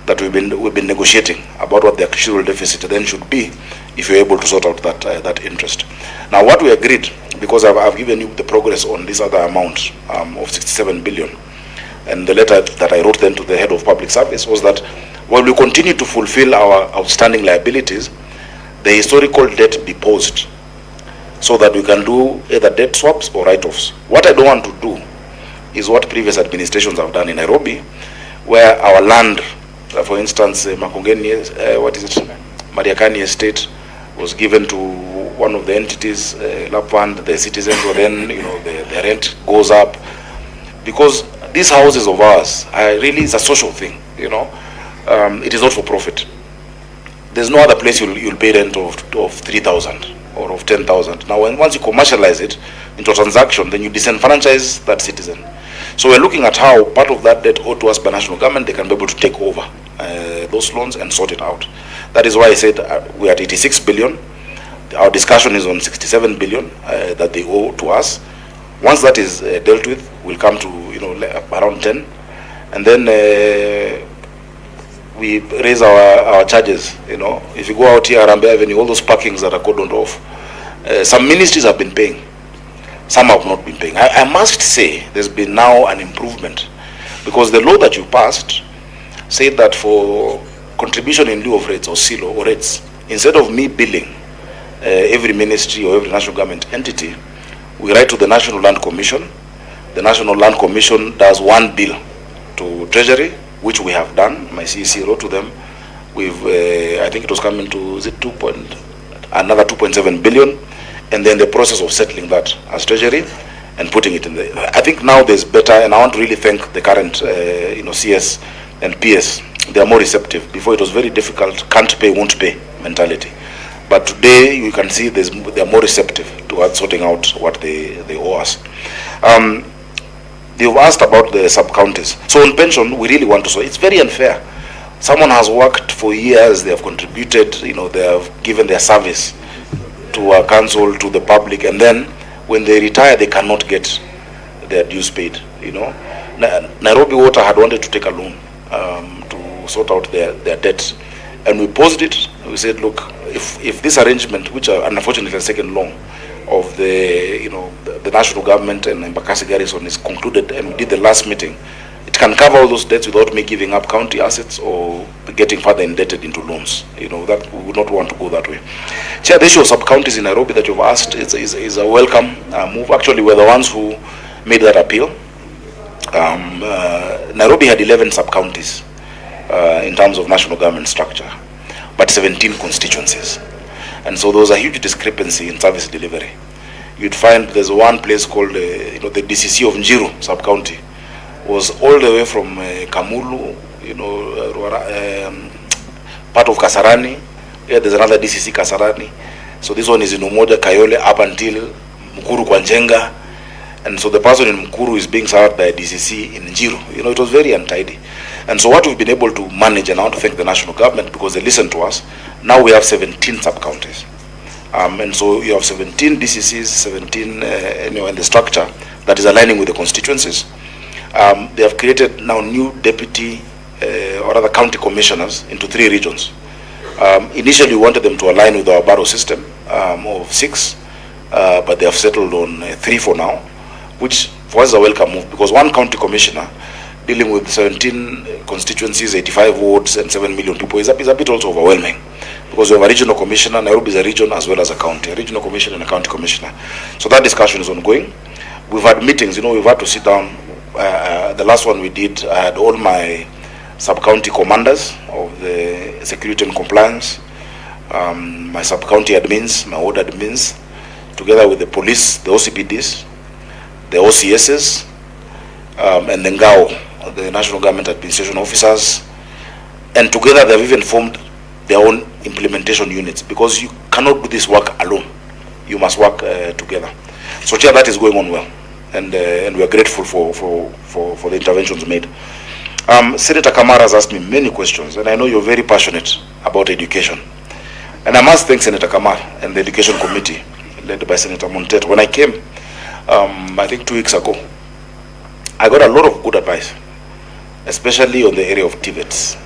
that we've been negotiating about what the actuarial deficit then should be if you're able to sort out that interest. Now, what we agreed, because I've given you the progress on this other amount of 67 billion, and the letter that I wrote then to the head of public service was that while we continue to fulfill our outstanding liabilities, the historical debt be paused so that we can do either debt swaps or write-offs. What I don't want to do is what previous administrations have done in Nairobi, where our land, for instance, Makongeni, Mariakani Estate was given to one of the entities, LAP fund, the citizens, or then the rent goes up. Because these houses of ours are really, it's a social thing, it is not for profit. There's no other place you'll pay rent of 3,000. or of 10,000. Now, once you commercialize it into a transaction, then you disenfranchise that citizen. So we're looking at how part of that debt owed to us by national government, they can be able to take over those loans and sort it out. That is why I said we're at 86 billion. Our discussion is on 67 billion that they owe to us. Once that is dealt with, we'll come to around 10, and then we raise our charges. If you go out here, Arambe Avenue, all those parkings that are cordoned off, some ministries have been paying, some have not been paying. I must say there's been now an improvement, because the law that you passed said that for contribution in lieu of rates or CILO or rates, instead of me billing every ministry or every national government entity, we write to the National Land Commission. The National Land Commission does one bill to Treasury, which we have done. My CEC wrote to them. I think it was coming to another 2.7 billion, and then the process of settling that as Treasury and putting it in the. I think now there's better, and I want to really thank the current CS and PS. They are more receptive. Before it was very difficult, can't pay, won't pay mentality. But today you can see they are more receptive towards sorting out what they owe us. You've asked about the sub-counties. So on pension, we really want to sort. It's very unfair. Someone has worked for years, they have contributed, they have given their service to our council, to the public, and then when they retire, they cannot get their dues paid. Nairobi Water had wanted to take a loan to sort out their debts, and we paused it. We said, look, if this arrangement, which unfortunately has taken long, of the national government and Embakasi Garrison is concluded, and we did the last meeting, it can cover all those debts without me giving up county assets or getting further indebted into loans. That we would not want to go that way. Chair, the issue of sub-counties in Nairobi that you've asked is a welcome move. Actually, we're the ones who made that appeal. Nairobi had 11 sub-counties in terms of national government structure, but 17 constituencies. And so there was a huge discrepancy in service delivery. You'd find there's one place called, the DCC of Njiru sub-county was all the way from Kamulu, part of Kasarani. Yeah, there's another DCC Kasarani. So this one is in Umoja, Kayole, up until Mukuru Kwanjenga. And so the person in Mukuru is being served by a DCC in Njiru. It was very untidy. And so what we've been able to manage, and I want to thank the national government because they listened to us, now we have 17 sub-counties. And so you have 17 DCCs, 17 in the structure that is aligning with the constituencies. They have created now new deputy or other county commissioners into 3 regions. Initially we wanted them to align with our borough system of 6, but they have settled on 3 for now, which for us is a welcome move, because one county commissioner dealing with 17 constituencies, 85 wards, and 7 million people is a bit also overwhelming, because we have a regional commissioner. Nairobi is a region as well as a county, a regional commissioner and a county commissioner. So that discussion is ongoing. We've had meetings, we've had to sit down. The last one we did, I had all my sub-county commanders of the security and compliance, my sub-county admins, my ward admins, together with the police, the OCPDs, the OCSs, and the NGAO, the National Government Administration Officers, and together they've even formed their own implementation units, because you cannot do this work alone. You must work together. So Chair, that is going on well, and we are grateful for the interventions made. Senator Kamara has asked me many questions, and I know you're very passionate about education. And I must thank Senator Kamara and the Education Committee, led by Senator Montet. When I came, I think 2 weeks ago, I got a lot of good advice, especially on the area of TVETs.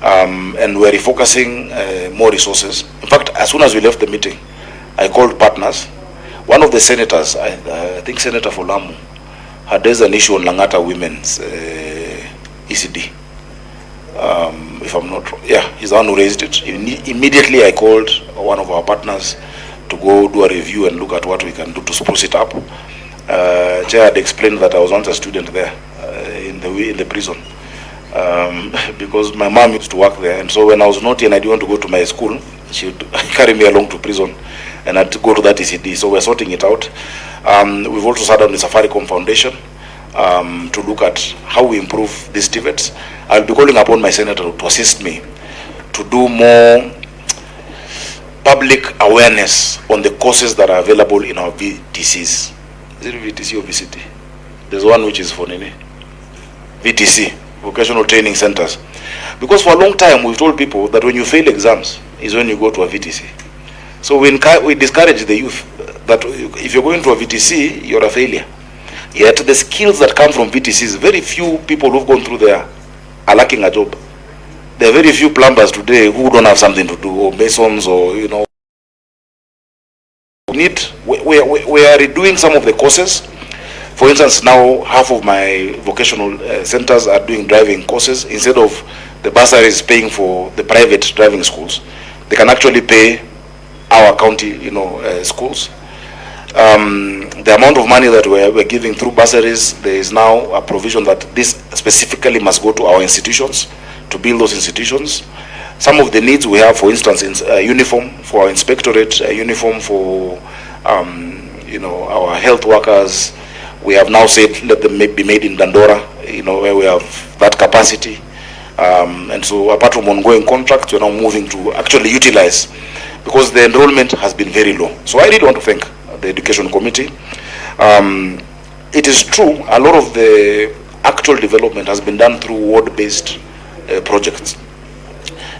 And we're refocusing more resources. In fact, as soon as we left the meeting, I called partners. One of the senators, I think Senator Folamu, had raised an issue on Langata women's ECD. If I'm not wrong. Yeah, he's the one who raised it. Immediately I called one of our partners to go do a review and look at what we can do to spruce it up. Chair had explained that I was once a student there in the prison, because my mom used to work there, and so when I was naughty and I didn't want to go to my school, she would carry me along to prison, and I had to go to that ECD. So we're sorting it out. We've also started on the Safaricom Foundation to look at how we improve these TVETs. I'll be calling upon my senator to assist me to do more public awareness on the courses that are available in our VTCs. Is it VTC or VCT? There's one which is for Nini. VTC, Vocational Training Centers. Because for a long time we've told people that when you fail exams is when you go to a VTC. So we discourage the youth that if you're going to a VTC, you're a failure. Yet the skills that come from VTCs, very few people who've gone through there are lacking a job. There are very few plumbers today who don't have something to do, or masons, or we are redoing some of the courses. For instance, now half of my vocational centers are doing driving courses. Instead of the bursaries paying for the private driving schools, they can actually pay our county, schools. The amount of money that we're giving through bursaries, there is now a provision that this specifically must go to our institutions to build those institutions. Some of the needs we have, for instance, uniform for our inspectorate, uniform for our health workers. We have now said let them be made in Dandora, where we have that capacity. And so apart from ongoing contracts, we're now moving to actually utilize, because the enrollment has been very low. So I really want to thank the Education Committee. It is true, a lot of the actual development has been done through ward-based projects.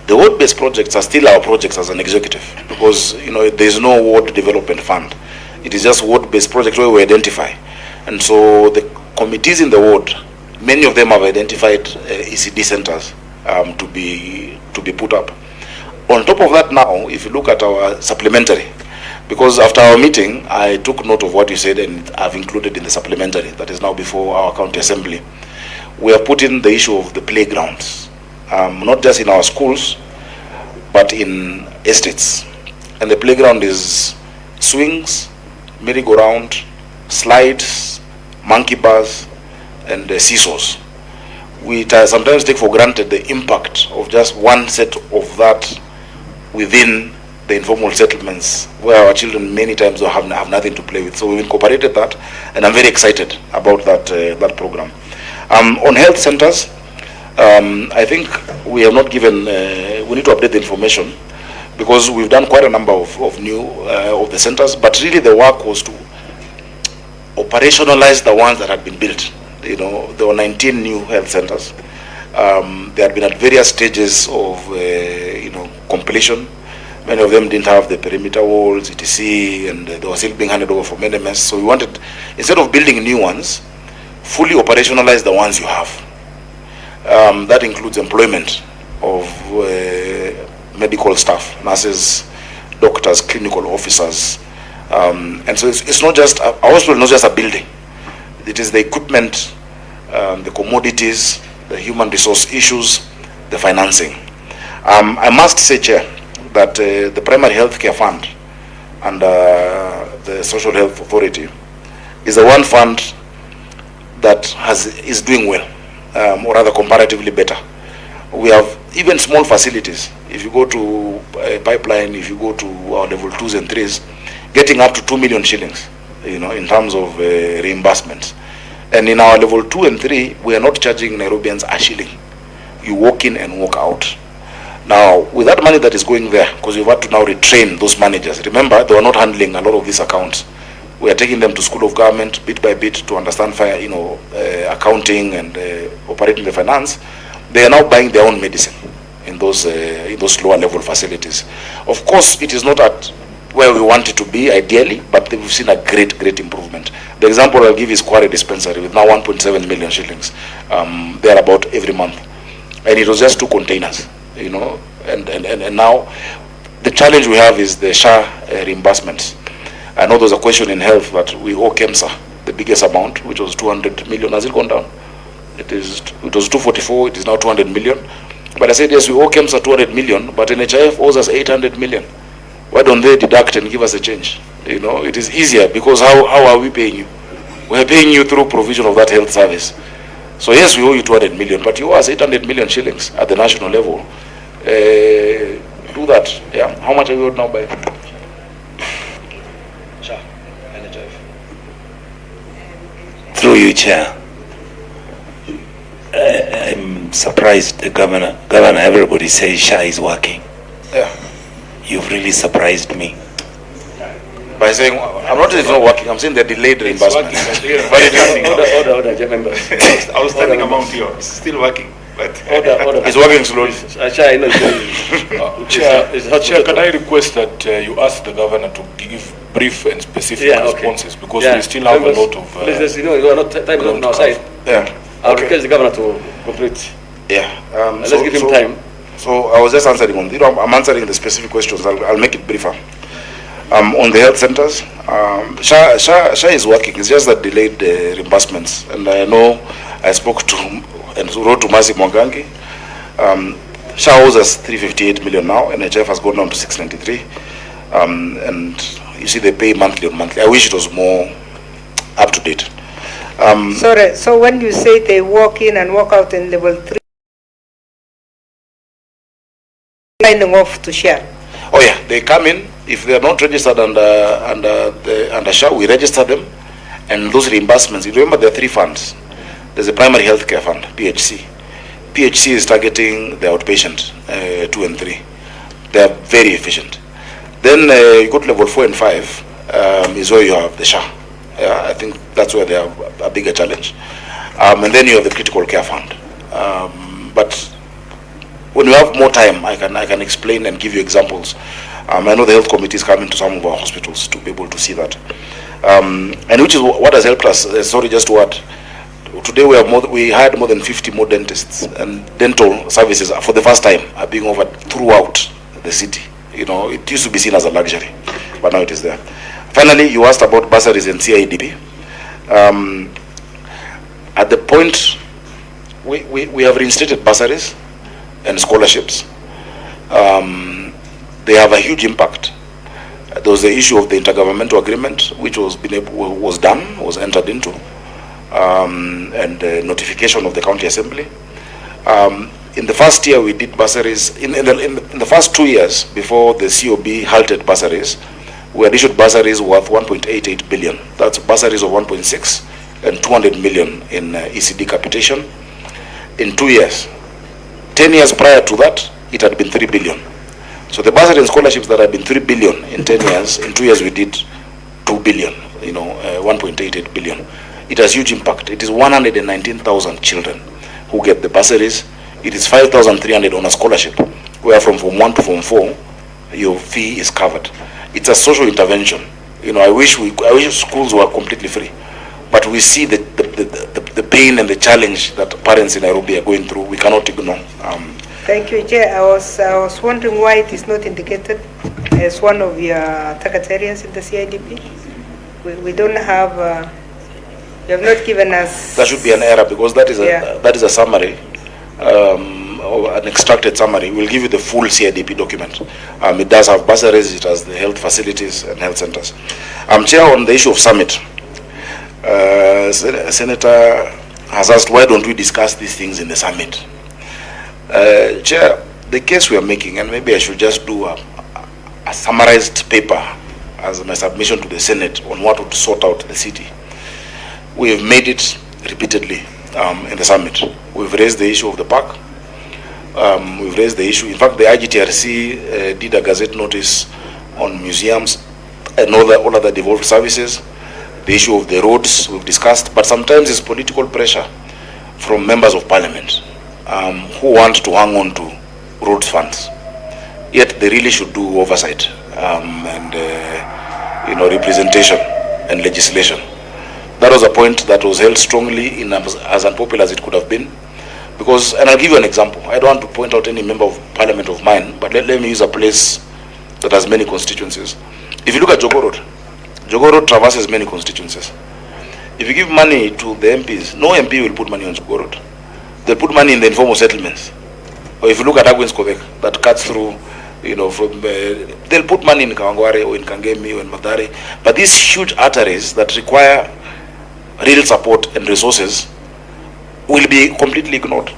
The ward-based projects are still our projects as an executive, because there is no ward development fund. It is just ward-based projects where we identify. And so the committees in the ward, many of them have identified ECD centers to be put up. On top of that now, if you look at our supplementary, because after our meeting, I took note of what you said and I've included in the supplementary that is now before our county assembly. We have put in the issue of the playgrounds, not just in our schools, but in estates. And the playground is swings, merry-go-round, slides, monkey bars, and seesaws. We sometimes take for granted the impact of just one set of that within the informal settlements, where our children many times don't have nothing to play with. So we've incorporated that, and I'm very excited about that program. On health centers, I think we have not given, we need to update the information, because we've done quite a number of new of the centers, but really the work was to operationalize the ones that had been built. There were 19 new health centers. They had been at various stages of completion. Many of them didn't have the perimeter walls, etc., and they were still being handed over from NMS. So we wanted, instead of building new ones, fully operationalize the ones you have. That includes employment of medical staff, nurses, doctors, clinical officers. And so it's not just, a hospital is not just a building. It is the equipment, the commodities, the human resource issues, the financing. I must say, Chair, that the Primary Health Care Fund and the Social Health Authority is the one fund that is doing well, or rather comparatively better. We have even small facilities. If you go to a pipeline, if you go to our level 2s and 3s, getting up to 2 million shillings, in terms of reimbursements. And in our level 2 and 3, we are not charging Nairobians a shilling. You walk in and walk out. Now, with that money that is going there, because we've had to now retrain those managers. Remember, they were not handling a lot of these accounts. We are taking them to School of Government bit by bit to understand accounting and operating the finance. They are now buying their own medicine in those lower level facilities. Of course, it is not at where we want it to be ideally, but we've seen a great improvement. The example I'll give is Quarry Dispensary with now 1.7 million shillings there about every month, and it was just 2 containers, and now the challenge we have is the SHA reimbursements. I know there's a question in health that we owe KEMSA the biggest amount, which was 200 million. Has it gone down? It was 244. It is now 200 million. But I said yes, we owe KEMSA 200 million, but NHIF owes us 800 million. Why don't they deduct and give us a change? It is easier, because how are we paying you? We are paying you through provision of that health service. So yes, we owe you 200 million, but you owe us 800 million shillings at the national level. Do that. Yeah. How much are we owed now by? Through you, Chair. I'm surprised the governor, everybody says SHA is working. Yeah. you've really surprised me. By saying, I'm not saying it's not working, I'm saying they're delayed reimbursement. Order, member. Outstanding amount here. It's still working. But Order. It's working slowly. I know Chair, can I request that you ask the governor to give brief and specific responses, because we still have a lot of... Please, you are not, time is not on our side. Yeah. I'll request the governor to complete. Yeah. Let's give him time. So I was just answering on, I'm answering the specific questions. I'll make it briefer. On the health centers, SHA is working. It's just that delayed reimbursements. And I know I spoke to and wrote to Mercy Mwangangi. SHA owes us 358 million now. NHF has gone down to 693. And you see they pay monthly on monthly. I wish it was more up to date. Sorry, so when you say they walk in and walk out in level 3, signing off to share? Oh yeah, they come in. If they are not registered under SHA, we register them, and those reimbursements. You remember there are three funds. There's a primary health care fund, PHC. PHC is targeting the outpatient, 2 and 3. They are very efficient. Then you go to level 4 and 5 is where you have the SHA. I think that's where they have a bigger challenge. And then you have the critical care fund. But when you have more time, I can explain and give you examples. I know the health committee is coming to some of our hospitals to be able to see that. And which is what has helped us. Sorry, just to add. Today we hired more than 50 more dentists, and dental services for the first time are being offered throughout the city. You know, it used to be seen as a luxury, but now it is there. Finally, you asked about bursaries and CIDP. At the point, we have reinstated bursaries and scholarships. They have a huge impact. There was the issue of the intergovernmental agreement, which was entered into, and notification of the county assembly. In the first year, we did bursaries. In the first 2 years, before the COB halted bursaries, we had issued bursaries worth 1.88 billion. That's bursaries of 1.6 and 200 million in ECD capitation. In 2 years. 10 years prior to that, it had been 3 billion. So the bursary and scholarships that had been 3 billion in 10 years, in 2 years we did 2 billion, 1.88 billion. It has huge impact. It is 119,000 children who get the bursaries. It is 5,300 on a scholarship, where from Form 1 to Form 4, your fee is covered. It's a social intervention. I wish schools were completely free, but we see the pain and the challenge that parents in Nairobi are going through. We cannot ignore. Thank you, Chair. I was wondering why it is not indicated as one of your target areas in the CIDP. We don't have. You have not given us. That should be an error, because that is a summary, or an extracted summary. We'll give you the full CIDP document. It does have bursaries. It has the health facilities and health centers. Chair, on the issue of summit, Senator has asked, why don't we discuss these things in the summit? Chair, the case we are making, and maybe I should just do a summarized paper as my submission to the Senate on what would sort out the city. We have made it repeatedly in the summit. We've raised the issue of the park. We've raised the issue. In fact, the IGTRC did a gazette notice on museums and all other devolved services. The issue of the roads we've discussed, but sometimes it's political pressure from members of parliament who want to hang on to roads funds. Yet they really should do oversight and representation and legislation. That was a point that was held strongly in as unpopular as it could have been. Because, and I'll give you an example. I don't want to point out any member of parliament of mine, but let me use a place that has many constituencies. If you look at Jogoo Road traverses many constituencies. If you give money to the MPs, no MP will put money on Jogoo Road. They'll put money in the informal settlements. Or if you look at Agwins Kodek, that cuts through, they'll put money in Kawangware or in Kangemi or in Mathare. But these huge arteries that require real support and resources will be completely ignored.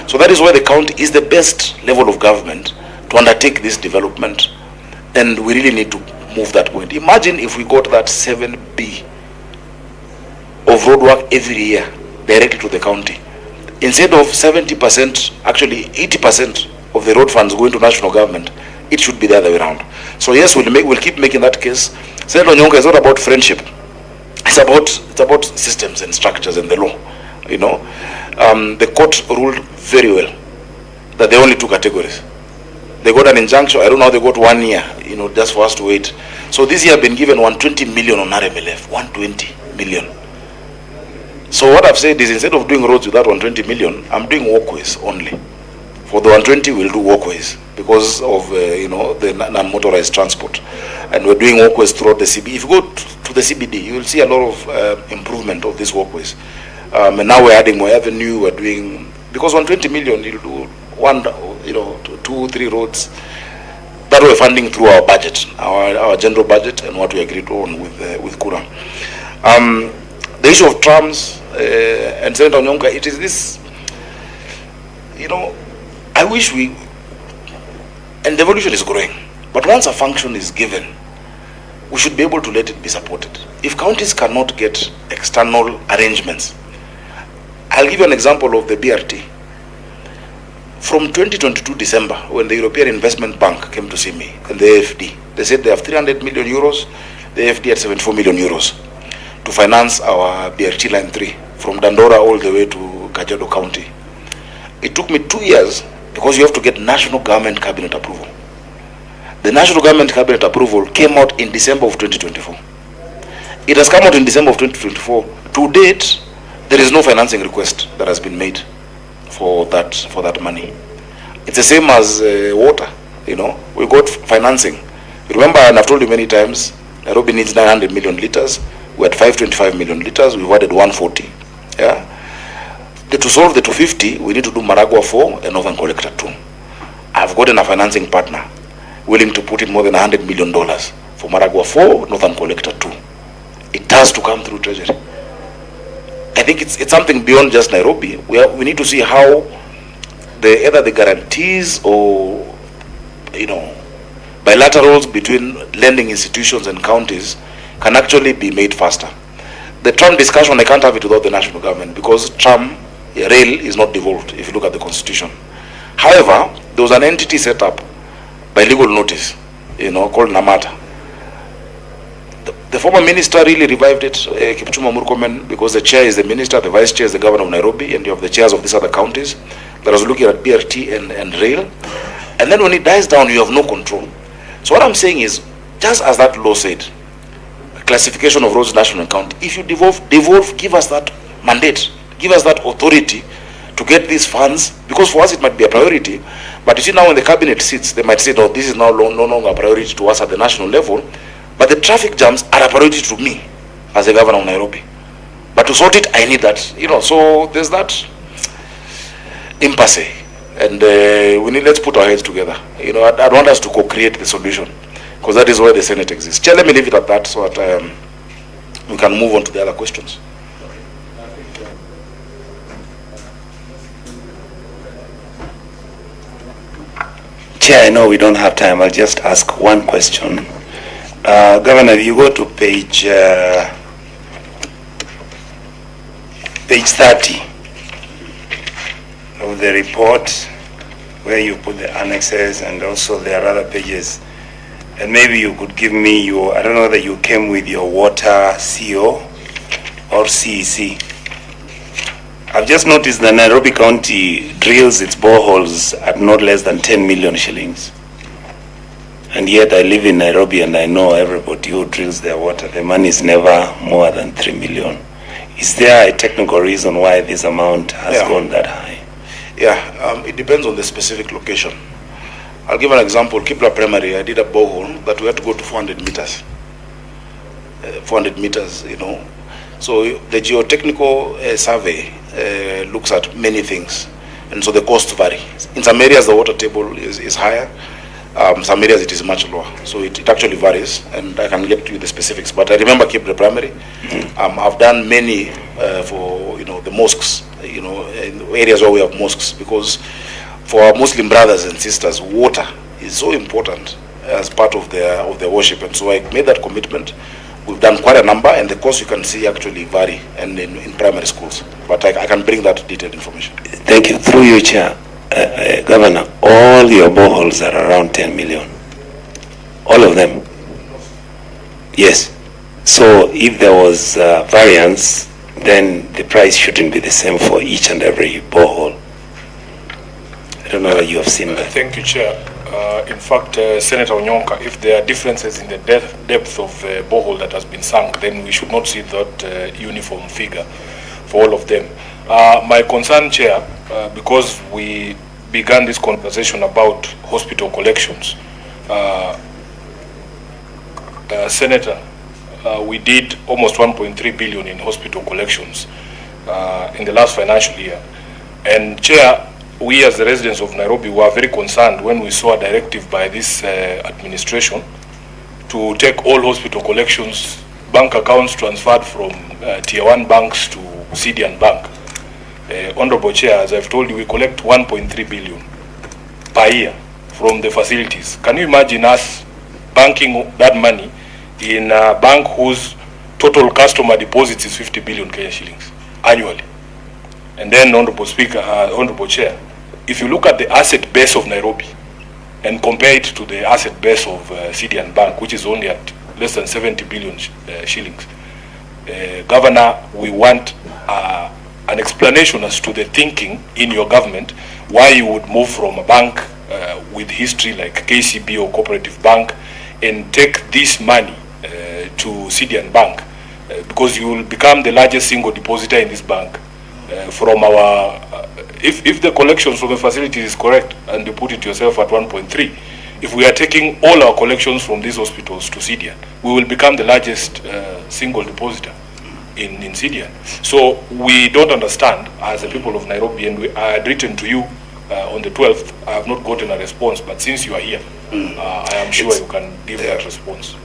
So that is why the county is the best level of government to undertake this development, and we really need to move that point. Imagine if we got that 7B of roadwork every year directly to the county. Instead of 70%, actually 80% of the road funds going to national government, It should be the other way around. So yes, we'll keep making that case. Senator Onyonka is not about friendship. It's about systems and structures and the law. You know, the court ruled very well that there are only two categories. They got an injunction. I don't know how they got 1 year, you know, just for us to wait. So this year I've been given 120 million on RMLF, 120 million. So what I've said is, instead of doing roads with that 120 million, I'm doing walkways only. For the 120, we'll do walkways because of you know, the non-motorized transport, and we're doing walkways throughout the CBD. If you go to the CBD, you will see a lot of improvement of these walkways. And now we're adding more avenue. We're doing, because 120 million, you'll do one, you know, 2, 3 roads. That we're funding through our budget, our general budget, and what we agreed on with Kura. The issue of trams and Senator Onyonka, it is this, you know, I wish we, and the evolution is growing, but once a function is given, we should be able to let it be supported. If counties cannot get external arrangements, I'll give you an example of the BRT. From 2022 December, when the European Investment Bank came to see me, and the AFD, they said they have 300 million euros, the AFD had 74 million euros to finance our BRT line 3 from Dandora all the way to Kajiado County. It took me 2 years because you have to get national government cabinet approval. The national government cabinet approval came out in December of 2024. It has come out in December of 2024. To date, there is no financing request that has been made for that money. It's the same as water. You know, we got financing. Remember, and I've told you many times, Nairobi needs 900 million liters. We're at 525 million liters. We've added 140. Yeah. To solve the 250, we need to do Maragua 4 and Northern Collector 2. I've gotten a financing partner willing to put in more than $100 million for Maragua 4, Northern Collector 2. It has to come through Treasury. I think it's something beyond just Nairobi. We need to see how either the guarantees or, you know, bilaterals between lending institutions and counties can actually be made faster. The tram discussion, I can't have it without the national government, because tram, rail is not devolved if you look at the constitution. However, there was an entity set up by legal notice, you know, called Namata. The former minister really revived it, Kipchumba Murkomen, because the chair is the minister, the vice chair is the governor of Nairobi, and you have the chairs of these other counties that was looking at BRT and rail. And then when it dies down, you have no control. So what I'm saying is, just as that law said, classification of roads, national and county, if you devolve, give us that mandate, give us that authority to get these funds, because for us it might be a priority, but you see now when the cabinet sits, they might say, no, this is now no longer a priority to us at the national level, but the traffic jams are a priority to me as the governor of Nairobi. But to sort it, I need that, you know, so there's that impasse, and let's put our heads together. You know, I'd want us to co-create the solution, because that is why the Senate exists. Chair, let me leave it at that so that we can move on to the other questions. Chair, I know we don't have time. I'll just ask one question. Governor, if you go to page 30 of the report, where you put the annexes, and also there are other pages, and maybe you could give me your, I don't know whether you came with your water CO or CEC. I've just noticed that Nairobi County drills its boreholes at not less than 10 million shillings. And yet I live in Nairobi and I know everybody who drills their water, the money is never more than 3 million. Is there a technical reason why this amount has gone that high? Yeah, it depends on the specific location. I'll give an example. Kibra Primary, I did a borehole that we had to go to 400 meters. 400 meters, you know. So the geotechnical survey looks at many things, and so the costs vary. In some areas the water table is higher, some areas it is much lower. So it actually varies, and I can get to you the specifics. But I remember Kibra Primary. I've done many for, you know, the mosques, you know, in areas where we have mosques, because for our Muslim brothers and sisters, water is so important as part of their worship, and so I made that commitment. We've done quite a number, and the costs you can see actually vary, and in primary schools. But I can bring that detailed information. Thank you. Through you, Chair, Governor, all your boreholes are around 10 million. All of them? Yes. So if there was variance, then the price shouldn't be the same for each and every borehole. I don't know whether you have seen that. Thank you, Chair. In fact, Senator Onyonka, if there are differences in the depth of borehole that has been sunk, then we should not see that uniform figure for all of them. My concern, Chair, because we began this conversation about hospital collections, Senator, we did almost 1.3 billion in hospital collections in the last financial year. And Chair, we as the residents of Nairobi were very concerned when we saw a directive by this administration to take all hospital collections, bank accounts transferred from tier 1 banks to CDN Bank. Honorable Chair, as I've told you, we collect 1.3 billion per year from the facilities. Can you imagine us banking that money in a bank whose total customer deposits is 50 billion Kenya shillings annually? And then, Honorable Speaker, Honorable Chair, if you look at the asset base of Nairobi and compare it to the asset base of CDN Bank, which is only at less than 70 billion shillings, Governor, we want an explanation as to the thinking in your government why you would move from a bank with history like KCB or Cooperative Bank and take this money to CDN Bank, because you will become the largest single depositor in this bank. From our, if the collections from the facilities is correct, and you put it yourself at 1.3, if we are taking all our collections from these hospitals to CDN, we will become the largest single depositor in CDN. So we don't understand as the people of Nairobi, and I had written to you on the 12th. I have not gotten a response, but since you are here, I am sure you can give that response.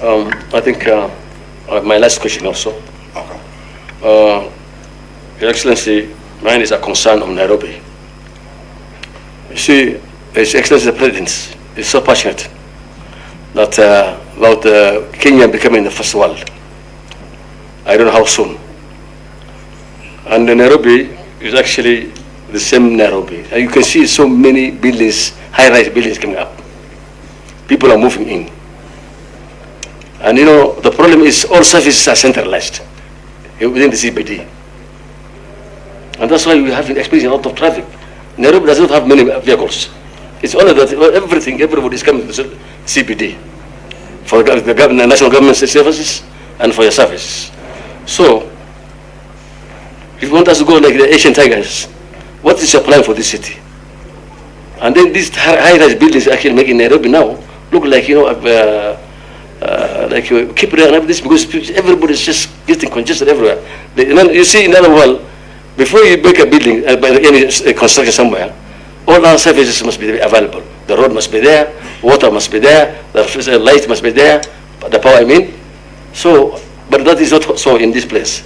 I think my last question also. Okay. Your Excellency, mine is a concern of Nairobi. You see, His Excellency the President is so passionate that about Kenya becoming the first world. I don't know how soon. And Nairobi is actually the same Nairobi. And you can see so many buildings, high-rise buildings coming up. People are moving in. And you know, the problem is all services are centralized within the CBD. And that's why we have experienced a lot of traffic. Nairobi does not have many vehicles. It's only that everybody is coming to the CBD for the government, national government services and for your services. So, if you want us to go like the Asian tigers, what is your plan for this city? And then these high-rise buildings actually making Nairobi now look like, you know, like Kipre and this, because everybody is just getting congested everywhere. You see, in other words, before you make a building, any construction somewhere, all our services must be available. The road must be there, water must be there, the light must be there, the power, I mean. So, but that is not so in this place.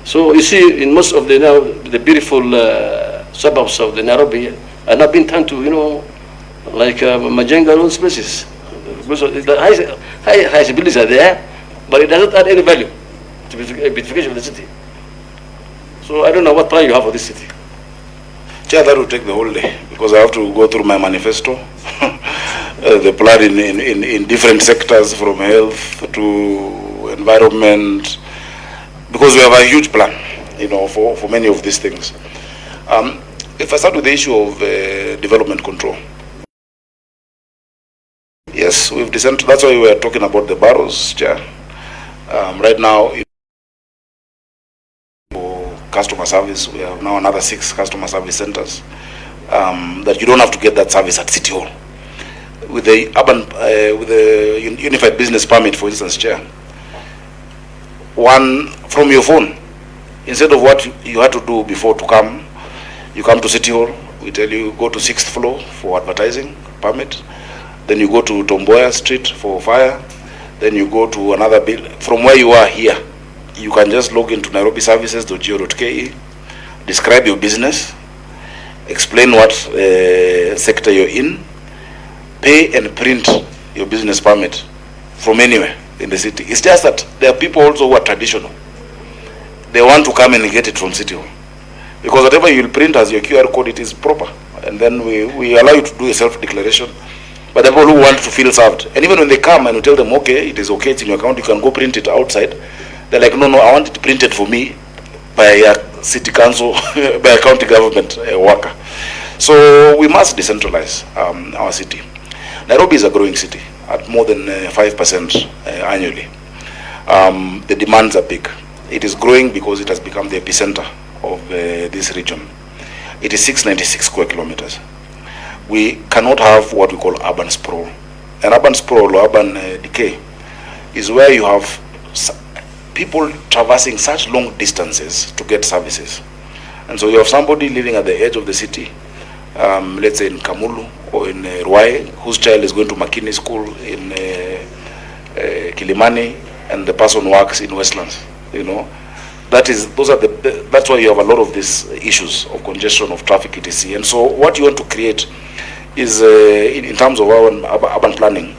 So you see, in most of the beautiful suburbs of the Nairobi are not being turned to, you know, like Majenga and those places. Because the high buildings are there, but it doesn't add any value to the beautification of the city. So I don't know what plan you have for this city. Chair, that will take the whole day, because I have to go through my manifesto, the plan in different sectors, from health to environment, because we have a huge plan, you know, for many of these things. If I start with the issue of development control, yes, we've descended. That's why we were talking about the barrows, Chair. Right now, customer service, we have now another 6 customer service centers that you don't have to get that service at City Hall. With the with the unified business permit, for instance, Chair, one from your phone, instead of what you had to do before to come, you come to City Hall, we tell you go to 6th floor for advertising permit, then you go to Tomboya Street for fire, then you go to another building. From where you are here, you can just log into nairobiservices.go.ke, describe your business, explain what sector you're in, pay and print your business permit from anywhere in the city. It's just that there are people also who are traditional. They want to come and get it from City Hall, because whatever you'll print as your QR code, it is proper. And then we allow you to do a self-declaration but the people who want to feel served. And even when they come and we tell them, okay, it is okay, it's in your account, you can go print it outside, they're like, no, I want it printed for me by a city council, by a county government worker. So we must decentralize our city. Nairobi is a growing city at more than 5% annually. The demands are big. It is growing because it has become the epicenter of this region. It is 696 square kilometers. We cannot have what we call urban sprawl. An urban sprawl or urban decay is where you have people traversing such long distances to get services. And so you have somebody living at the edge of the city, let's say in Kamulu or in Ruai, whose child is going to Makini School in Kilimani, and the person works in Westlands, you know. That's why you have a lot of these issues of congestion, of traffic, etc. And so what you want to create is, in terms of urban planning,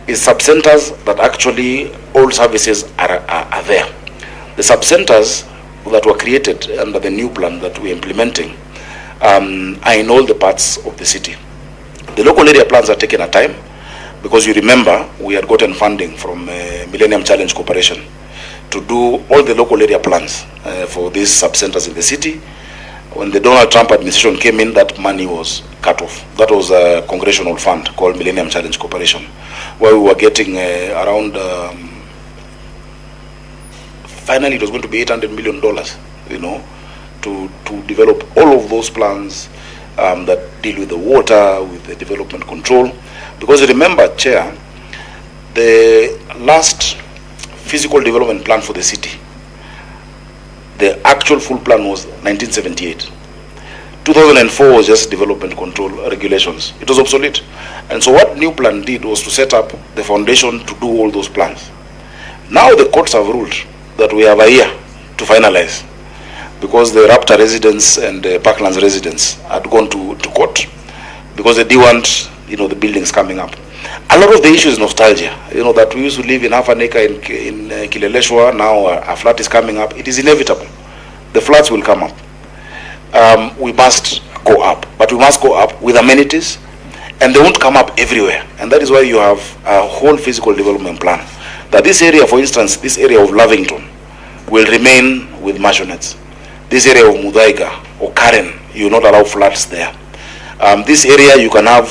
is sub-centers that actually all services are there. The sub-centers that were created under the new plan that we're implementing are in all the parts of the city. The local area plans are taking a time, because you remember we had gotten funding from Millennium Challenge Corporation to do all the local area plans for these sub-centers in the city. When the Donald Trump administration came in, that money was cut off. That was a congressional fund called Millennium Challenge Corporation, where we were getting around, finally it was going to be $800 million, you know, to develop all of those plans that deal with the water, with the development control. Because remember, Chair, the last physical development plan for the city, the actual full plan was 1978. 2004 was just development control regulations. It was obsolete. And so what new plan did was to set up the foundation to do all those plans. Now the courts have ruled that we have a year to finalize, because the Raptor residents and the Parklands residents had gone to court because they didn't want, you know, the buildings coming up. A lot of the issue is nostalgia. You know, that we used to live in half an acre in Kileleshwa, now a flat is coming up. It is inevitable. The flats will come up. We must go up, but we must go up with amenities, and they won't come up everywhere. And that is why you have a whole physical development plan. That this area, for instance, this area of Lavington will remain with mansionettes. This area of Mudaiga or Karen, you will not allow flats there. This area you can have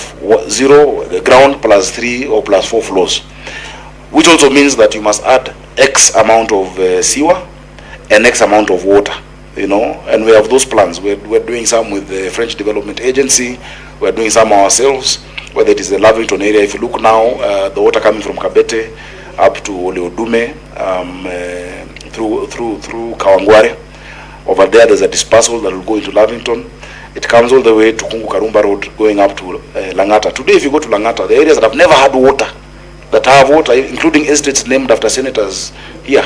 0 ground plus 3 or plus 4 floors, which also means that you must add X amount of sewer and X amount of water, you know. And we have those plans. We're doing some with the French Development Agency. We're doing some ourselves, whether it is the Lavington area. If you look now, the water coming from Kabete up to Oleodume, through Kawangware. Over there's a dispersal that will go into Lavington. It comes all the way to Kungu Karumba Road, going up to Langata. Today, if you go to Langata, the areas that have never had water, that have water, including estates named after senators here,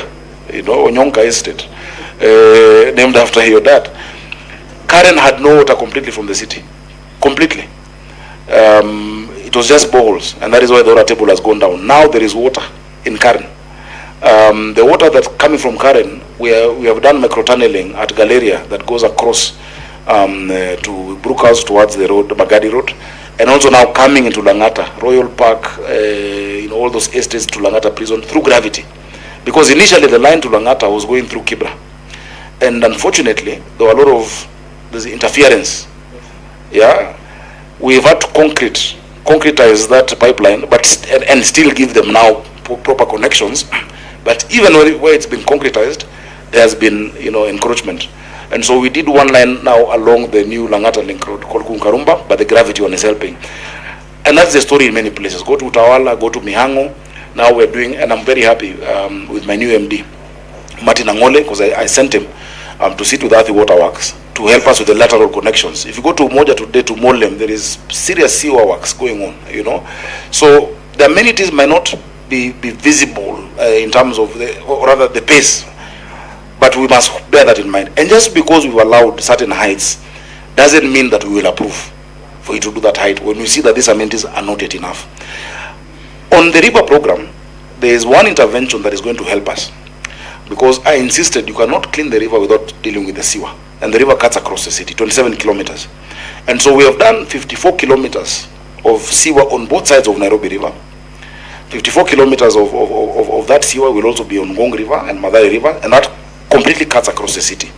you know, Onyonka Estate, named after your dad. Karen had no water completely from the city, completely. It was just boreholes, and that is why the water table has gone down. Now there is water in Karen. The water that's coming from Karen, we have done micro-tunneling at Galeria that goes across to Brookhouse towards the road, Magadi Road, and also now coming into Langata, Royal Park, in all those estates to Langata Prison through gravity. Because initially the line to Langata was going through Kibra. And unfortunately, there were a lot of interference. Yeah, we've had to concretize that pipeline, but and still give them now proper connections. But even where it's been concretized, there has been, you know, encroachment. And so we did one line now along the new Langata link road called Kunkarumba, but the gravity one is helping. And that's the story in many places. Go to Utawala, go to Mihango. Now we're doing, and I'm very happy with my new MD, Martin Angole, because I sent him to sit with Earthy Waterworks to help us with the lateral connections. If you go to Umoja today, to Molem, there is serious sewer works going on, you know. So the amenities might not be visible in terms of, or rather the pace, but we must bear that in mind. And just because we've allowed certain heights doesn't mean that we will approve for you to do that height when we see that these amenities are not yet enough. On the river program, there is one intervention that is going to help us, because I insisted you cannot clean the river without dealing with the sewer. And the river cuts across the city, 27 kilometers. And so we have done 54 kilometers of sewer on both sides of Nairobi River. 54 kilometers of that sewer will also be on Ngong River and Mathare River, and that completely cuts across the city.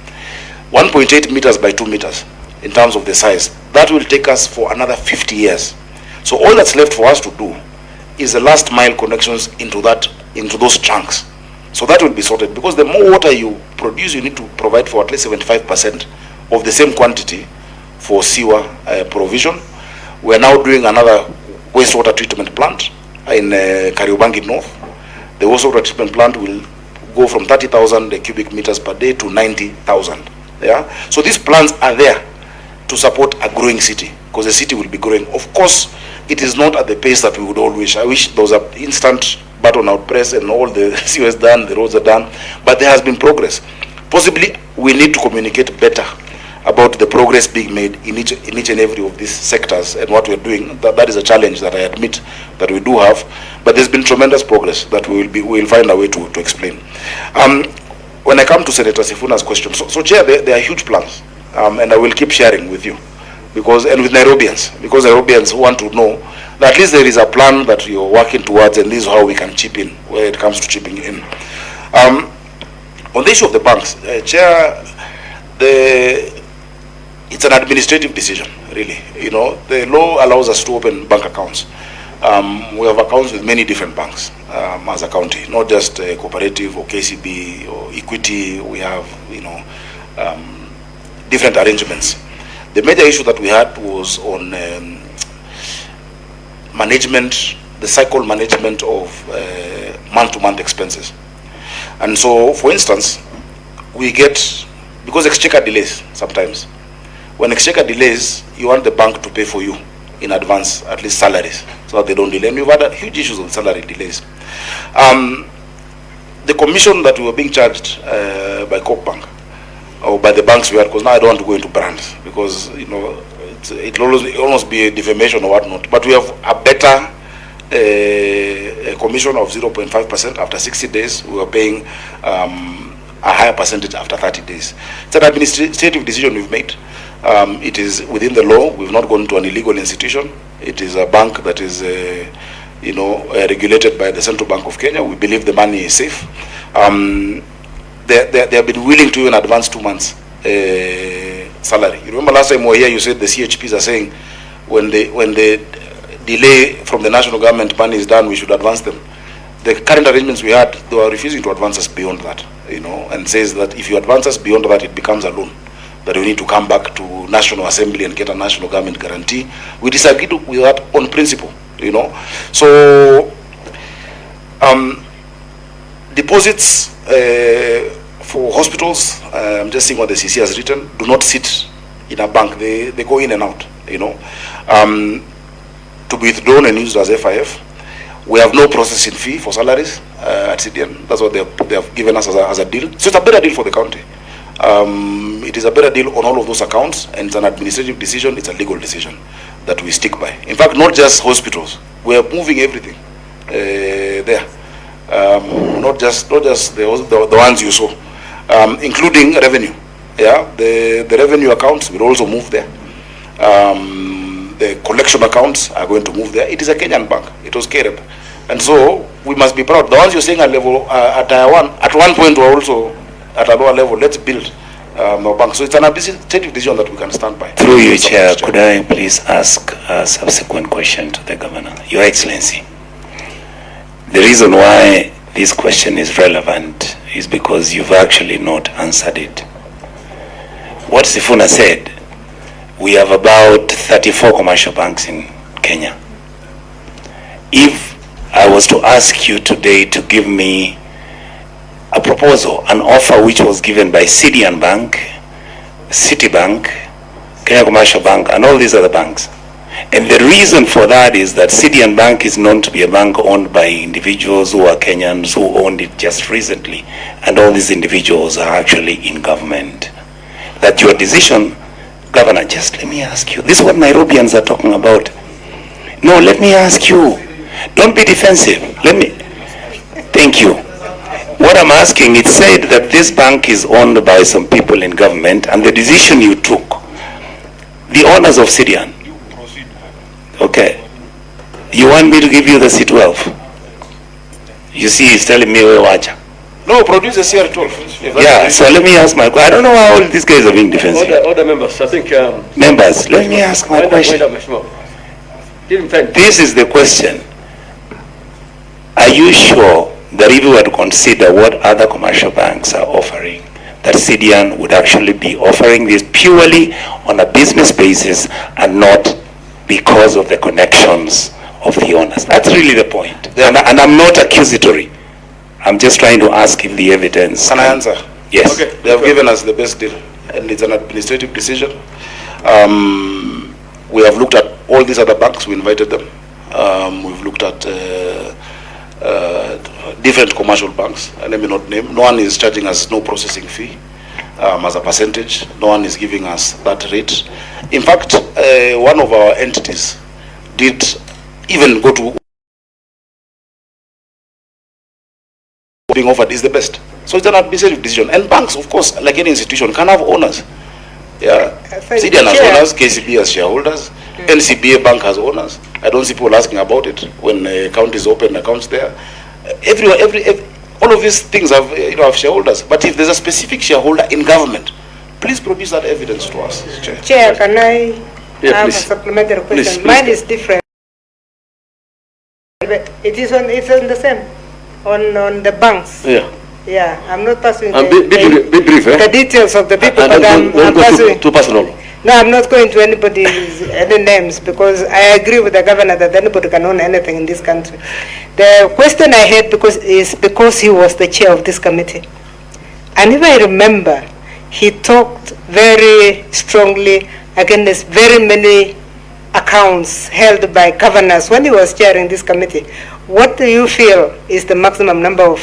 1.8 meters by 2 meters in terms of the size. That will take us for another 50 years. So all that's left for us to do is the last mile connections into those trunks. So that will be sorted, because the more water you produce, you need to provide for at least 75% of the same quantity for sewer provision. We are now doing another wastewater treatment plant in Kariobangi North. The wastewater treatment plant will go from 30,000 cubic meters per day to 90,000. Yeah. So these plants are there to support a growing city, because the city will be growing. Of course, it is not at the pace that we would all wish. I wish there was an instant button out press and all the sewers done, the roads are done, but there has been progress. Possibly we need to communicate better about the progress being made in each and every of these sectors and what we're doing. That is a challenge that I admit that we do have, but there's been tremendous progress that we will find a way to explain. When I come to Senator Sifuna's question, so Chair, there are huge plans, and I will keep sharing with you, and with Nairobians, because Nairobians want to know that at least there is a plan that you're working towards, and this is how we can chip in where it comes to chipping in. On the issue of the banks, Chair, it's an administrative decision, really. You know, the law allows us to open bank accounts. We have accounts with many different banks as a county, not just cooperative or KCB or equity. We have, different arrangements. The major issue that we had was on management, the cycle management of month-to-month expenses. And so, for instance, we get, because exchequer delays sometimes. When exchequer delays, you want the bank to pay for you in advance, at least salaries, so that they don't delay. And we've had huge issues with salary delays. The commission that we were being charged by Coop Bank, or by the banks we had, because now I don't want to go into brands, because it will almost be a defamation or whatnot. But we have a better commission of 0.5% after 60 days. We were paying a higher percentage after 30 days. It's an administrative decision we've made. It is within the law. We've not gone to an illegal institution. It is a bank that is, regulated by the Central Bank of Kenya. We believe the money is safe. They have been willing to even advance 2 months salary. You remember last time we were here, you said the CHPs are saying when the delay from the national government money is done, we should advance them. The current arrangements we had, they were refusing to advance us beyond that, and says that if you advance us beyond that, it becomes a loan, that we need to come back to National Assembly and get a national government guarantee. We disagreed with that on principle, So, deposits for hospitals, I'm just seeing what the CC has written, do not sit in a bank. They go in and out, to be withdrawn and used as FIF. We have no processing fee for salaries at CDN. That's what they have given us as a deal. So it's a better deal for the county. It is a better deal on all of those accounts, and it's an administrative decision, it's a legal decision that we stick by. In fact, not just hospitals. We are moving everything there. Not just the ones you saw, including revenue. Yeah, the revenue accounts will also move there. The collection accounts are going to move there. It is a Kenyan bank. It was Kereb. And so we must be proud. The ones you're saying at level at tier 1, at one point we're also at a lower level. Let's build our bank. So it's an administrative decision that we can stand by. Through you, Chair, could I please ask a subsequent question to the Governor? Your Excellency, the reason why this question is relevant is because you've actually not answered it. What Sifuna said, we have about 34 commercial banks in Kenya. If I was to ask you today to give me a proposal, an offer which was given by CDN Bank, Citibank, Kenya Commercial Bank, and all these other banks, and the reason for that is that CDN Bank is known to be a bank owned by individuals who are Kenyans who owned it just recently, and all these individuals are actually in government. That your decision, Governor, just let me ask you, this is what Nairobians are talking about. No, let me ask you, don't be defensive. Thank you. What I'm asking, it said that this bank is owned by some people in government, and the decision you took, the owners of CDN, okay, You want me to give you the C12? You see, he's telling me, wacha. No, produce a CR12. Yeah, so let me ask my question. I don't know how all these guys are being defensive. Other members, I think... members, let me ask my question. This is the question. Are you sure that if you were to consider what other commercial banks are offering, that CDN would actually be offering this purely on a business basis and not because of the connections of the owners? That's really the point. And I'm not accusatory. I'm just trying to ask if the evidence... Can I answer? Yes. Okay. They have given us the best deal, and it's an administrative decision. We have looked at all these other banks, we invited them. We've looked at different commercial banks, and let me not name. No one is charging us no processing fee as a percentage. No one is giving us that rate. In fact, one of our entities did even go to being offered is the best. So it's an administrative decision. And banks, of course, like any institution, can have owners. Yeah, CDN has owners, KCB has shareholders, NCBA Bank has owners. I don't see people asking about it when counties open accounts there. All of these things have, have shareholders. But if there's a specific shareholder in government, please produce that evidence to us. Chair, can I have please. a supplementary question? Please. Mine is different. It's on the same, on the banks. Yeah. Yeah, I'm not passing Be brief, the details of the people, and but I'm passing. too personal. No, I'm not going to any names, because I agree with the governor that anybody can own anything in this country. The question I had is because he was the chair of this committee. And if I remember, he talked very strongly against very many accounts held by governors when he was chairing this committee. What do you feel is the maximum number of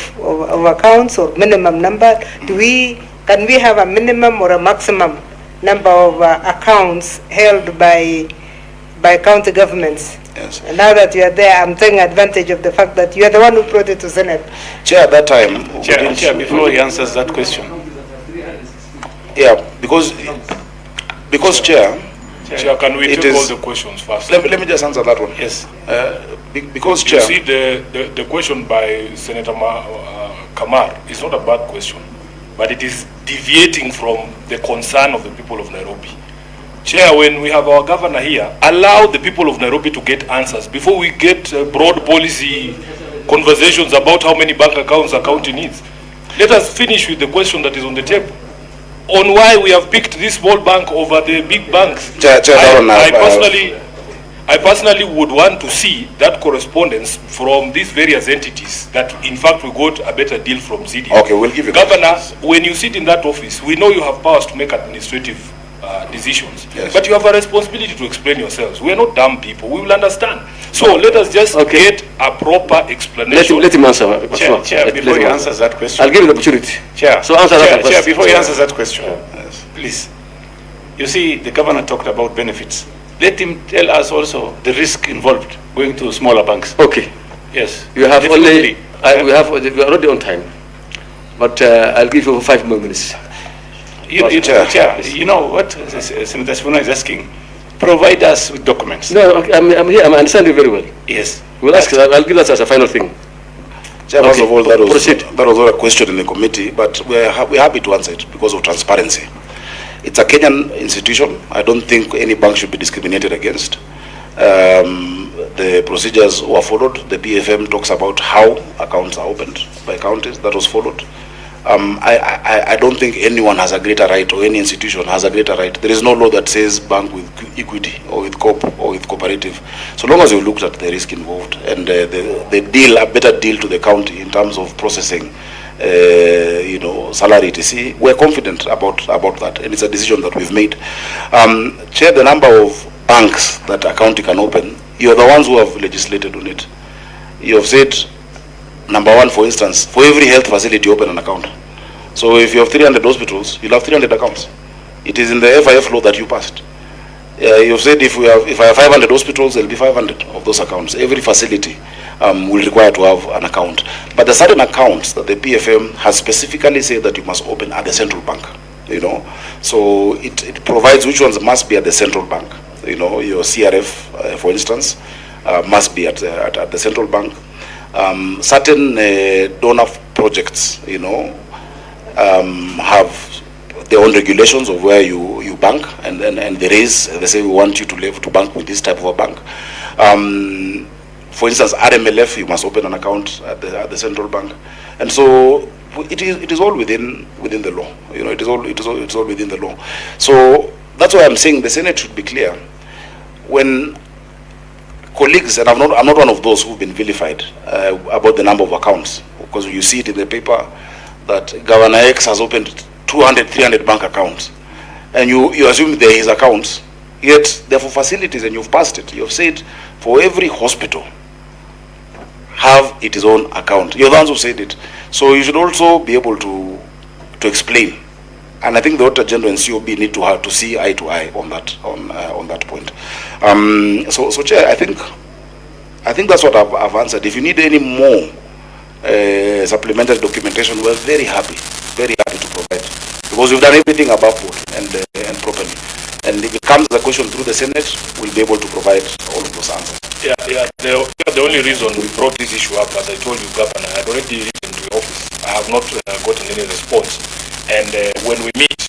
accounts or minimum number? Can we have a minimum or a maximum number of accounts held by county governments? Yes. And now that you are there, I'm taking advantage of the fact that you are the one who brought it to Senate. Chair, at that time... Chair, before he answers that question. Yeah, because Chair... Chair, can we take all the questions first? Let me just answer that one. Yes. Because, Chair... You see, the question by Senator Kamar is not a bad question, but it is deviating from the concern of the people of Nairobi. Chair, when we have our governor here, allow the people of Nairobi to get answers before we get broad policy conversations about how many bank accounts a county needs. Let us finish with the question that is on the table, on why we have picked this small bank over the big banks. Chair, I personally would want to see that correspondence from these various entities that in fact we got a better deal from ZD. Okay, we'll give you Governor, when you sit in that office, we know you have powers to make administrative decisions, yes, but you have a responsibility to explain yourselves. We are not dumb people, we will understand. So let us just get a proper explanation. Let him answer. Chair, before he answers that question. I'll give you the opportunity. Chair, so answer that Chair, before he answers that question, please. You see, the governor talked about benefits. Let him tell us also the risk involved going to smaller banks. Okay. Yes. You have only... we are already on time. But I'll give you 5 more minutes. Chair, you know what Senator Spooner is asking? Provide us with documents. No, okay, I'm here. I'm understanding very well. Yes. We'll ask. I'll give that as a final thing. Chair, first of all, that was not a question in the committee, but we're happy to answer it because of transparency. It's a Kenyan institution. I don't think any bank should be discriminated against. The procedures were followed. The PFM talks about how accounts are opened by counties. That was followed. I don't think anyone has a greater right, or any institution has a greater right. There is no law that says bank with equity or with co-op or with cooperative. So long as we looked at the risk involved and the deal, a better deal to the county in terms of processing, salary etc., we're confident about that, and it's a decision that we've made. Chair, the number of banks that a county can open, you're the ones who have legislated on it. You have said, number one, for instance, for every health facility, open an account. So if you have 300 hospitals, you'll have 300 accounts. It is in the FIF law that you passed. You've said if I have 500 hospitals, there'll be 500 of those accounts. Every facility will require to have an account. But there are certain accounts that the PFM has specifically said that you must open at the central bank. So it provides which ones must be at the central bank. Your CRF, for instance, must be at the central bank. Certain donor projects, have their own regulations of where you bank, and they say we want you to bank with this type of a bank. For instance, RMLF, you must open an account at the central bank, and so it is all within the law. It is all within the law. So that's why I'm saying the Senate should be clear. When colleagues, and I'm not one of those who've been vilified about the number of accounts, because you see it in the paper that Governor X has opened 200, 300 bank accounts, and you assume they're his accounts, yet they're for facilities, and you've passed it. You've said for every hospital have its own account. You're the ones who said it. So you should also be able to explain. And I think the Auditor General and COB need to see eye to eye on that point. So Chair, I think that's what I've answered. If you need any more supplementary documentation, we're very happy to provide, because we've done everything above board and properly. And if it comes as a question through the Senate, we'll be able to provide all of those answers. Yeah. The only reason we brought this issue up, as I told you, Governor, I had already written to your office. I have not gotten any response. And when we meet,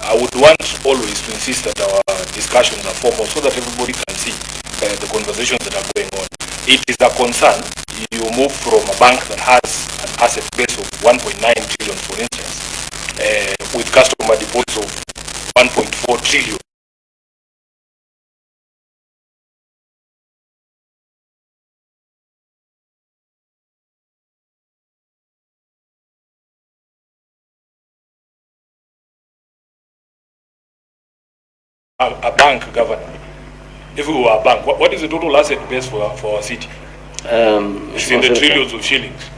I would want always to insist that our discussions are formal, so that everybody can see the conversations that are going on. It is a concern. You move from a bank that has an asset base of 1.9 trillion, for instance, with customer deposits of 1.4 trillion. A bank, Governor. If we were a bank, what is the total asset base for our city? It's in the trillions of shillings,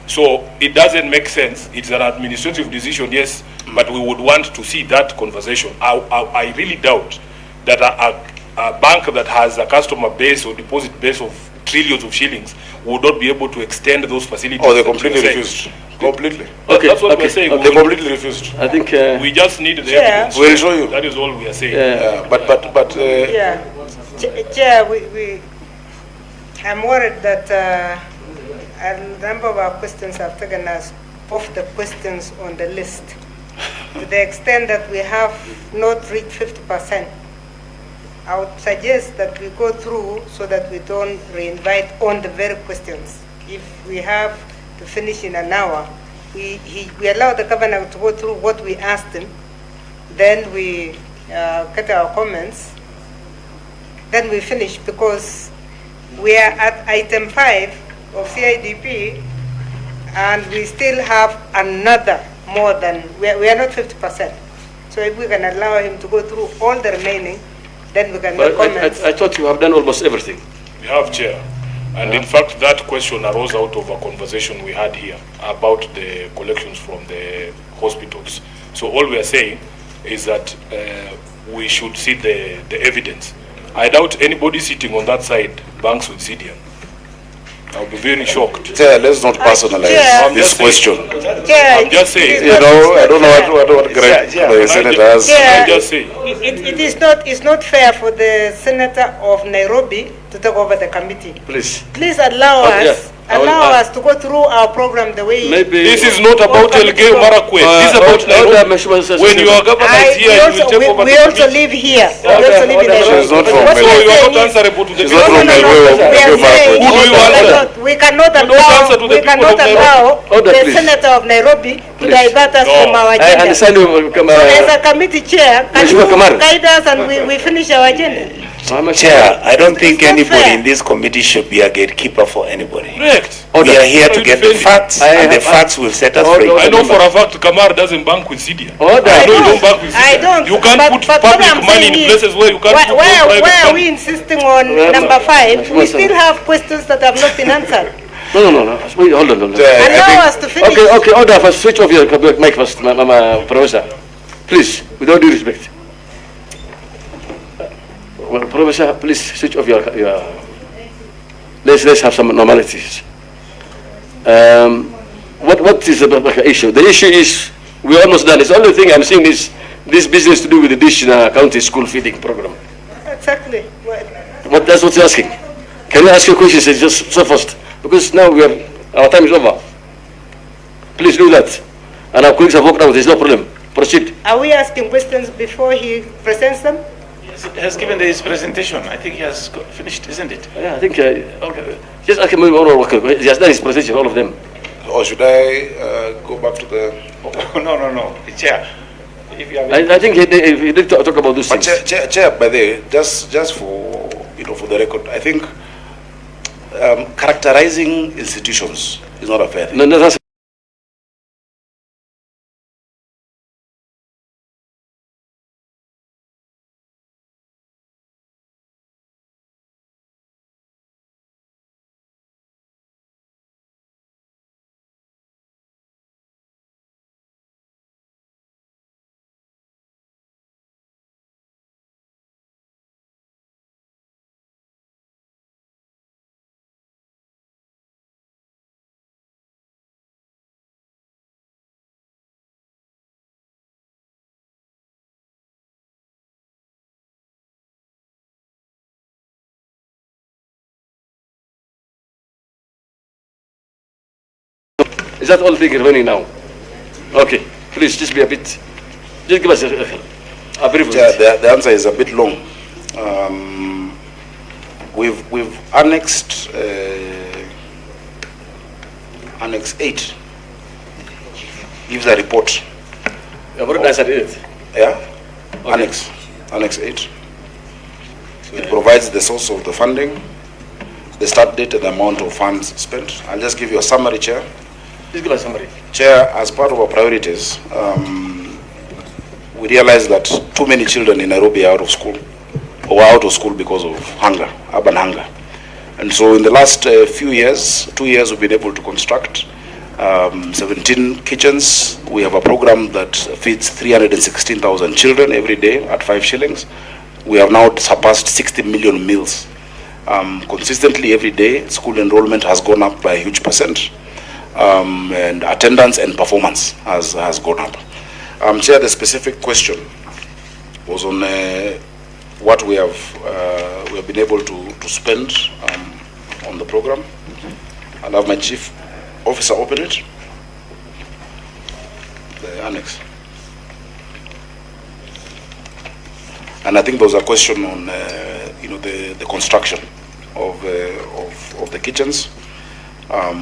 So it doesn't make sense. It's an administrative decision, yes, but we would want to see that conversation. I really doubt that a bank that has a customer base or deposit base of trillions of shillings would not be able to extend those facilities. Oh, they completely refused. Completely. That's what we're saying. They completely refused. I think we just need the evidence. We'll show you. That is all we are saying. But Chair, I'm worried that a number of our questions have taken us off the questions on the list, to the extent that we have not reached 50%. I would suggest that we go through so that we don't reinvite on the very questions. If we have to finish in an hour, we allow the governor to go through what we asked him, then we get our comments, then we finish, because we are at item 5 of CIDP, and we still have another more than, we are not 50%. So if we can allow him to go through all the remaining, then we can make comments. I thought you have done almost everything. We have, Chair. And in fact, that question arose out of a conversation we had here about the collections from the hospitals. So all we are saying is that we should see the evidence. I doubt anybody sitting on that side banks with CDN. I'll be very shocked. Chair, let's not personalize this question. I'm just saying. I don't know what correct the Senator has. I'm just saying. It's not fair for the Senator of Nairobi to take over the committee. Please allow us. Allow us to go through our program the way. Maybe this is not about Elgeyo Marakwet. This is about Nairobi. When your governor is here, you will take over. We also live here. We also live in Nairobi. So you are not answerable to the people of Nairobi. Who do you answer? We cannot allow the Senator of Nairobi to divert us from our agenda. So as a committee chair, can you guide us and we finish our agenda? Chair, I don't think anybody in this committee should be a gatekeeper for anybody. Correct. We are here to get the facts, and the facts will set us free. I know for a fact Kamar doesn't bank with CDN. I know you don't bank with CDN. I don't. You can't put public money in places where you can't put private money. Why are we insisting on number 5? We still have questions that have not been answered. No. Wait, hold on. Allow us to finish. Okay, order first. Switch off your mic first, Mama Professor. Please, with all due respect. Well, Professor, please switch off your let's have some normalities. What is the issue? The issue is we're almost done. It's the only thing I'm seeing is this business to do with the Dish County School Feeding Program. Exactly. That's what you're asking. Can I ask you a question, sir, just so fast? Because now our time is over. Please do that. And our colleagues have walked out. There's no problem. Proceed. Are we asking questions before he presents them? Yes, he has given his presentation. I think he has finished, isn't it? Yeah, I think, okay. Just ask him, he has done his presentation, all of them. Or should I go back to the... No. Chair. If you have I think he did talk about those But things. Chair, by the way, just for, for the record, I think characterizing institutions is not a fair thing. No, that's Is that all thing remaining now? Okay, please just be a bit. Just give us a brief. Yeah, the answer is a bit long. We've annexed Annex 8. Gives a report. I've already answered it. Yeah. Okay. Annex 8. It provides the source of the funding, the start date, and the amount of funds spent. I'll just give you a summary, Chair. Please give us a summary. Chair, as part of our priorities, we realized that too many children in Nairobi are out of school, or out of school because of hunger, urban hunger. And so in the last few years, 2 years, we've been able to construct 17 kitchens. We have a program that feeds 316,000 children every day at 5 shillings. We have now surpassed 60 million meals. Consistently every day, school enrollment has gone up by a huge percent. And attendance and performance has gone up. Chair, the specific question was on what we have been able to spend on the program. I'll have my chief officer open it, the annex. And I think there was a question on the construction of the kitchens,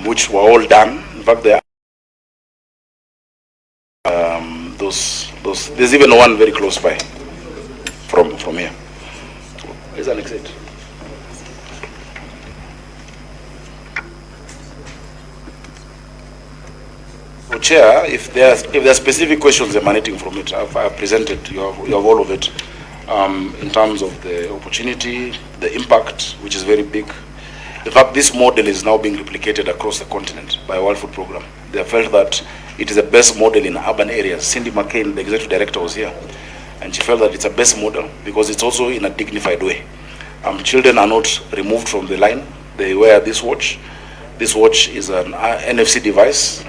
which were all done. In fact, there's even one very close by from here. There's an exit. So, Chair, if there are specific questions emanating from it, I've presented. You have all of it in terms of the opportunity, the impact, which is very big. In fact, this model is now being replicated across the continent by World Food Program. They have felt that it is the best model in urban areas. Cindy McCain, the executive director, was here, and she felt that it's a best model because it's also in a dignified way. Children are not removed from the line. They wear this watch. This watch is an NFC device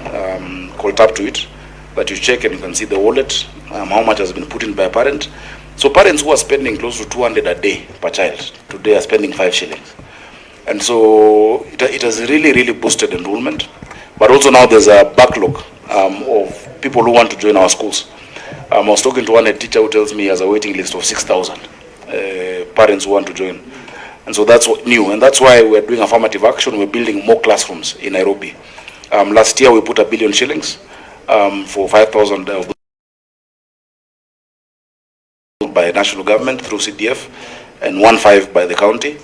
called Tap to It that you check and you can see the wallet, how much has been put in by a parent. So parents who are spending close to 200 a day per child, today are spending 5 shillings. And so it has really, really boosted enrollment. But also now there's a backlog of people who want to join our schools. I was talking to one head teacher who tells me he has a waiting list of 6,000 parents who want to join. And so that's what new. And that's why we're doing affirmative action. We're building more classrooms in Nairobi. Last year we put 1 billion shillings for 5,000 by national government through CDF and 1.5 by the county.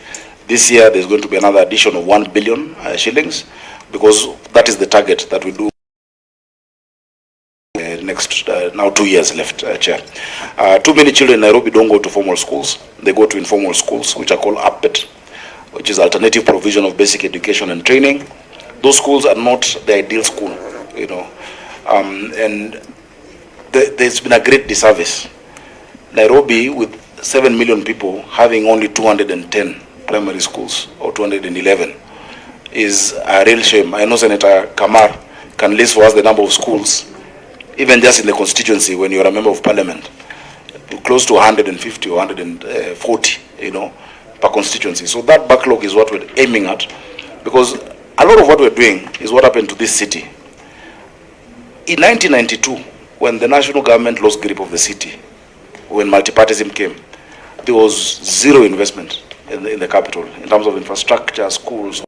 This year there's going to be another addition of 1 billion shillings because that is the target that we do next, now 2 years left, Chair. Too many children in Nairobi don't go to formal schools. They go to informal schools, which are called APPET, which is Alternative Provision of Basic Education and Training. Those schools are not the ideal school, and there's been a great disservice. Nairobi, with 7 million people, having only 210 primary schools, or 211, is a real shame. I know Senator Kamar can list for us the number of schools, even just in the constituency when you're a member of parliament, close to 150 or 140, per constituency. So that backlog is what we're aiming at, because a lot of what we're doing is what happened to this city. In 1992, when the national government lost grip of the city, when multipartyism came, there was zero investment in the capital in terms of infrastructure, schools.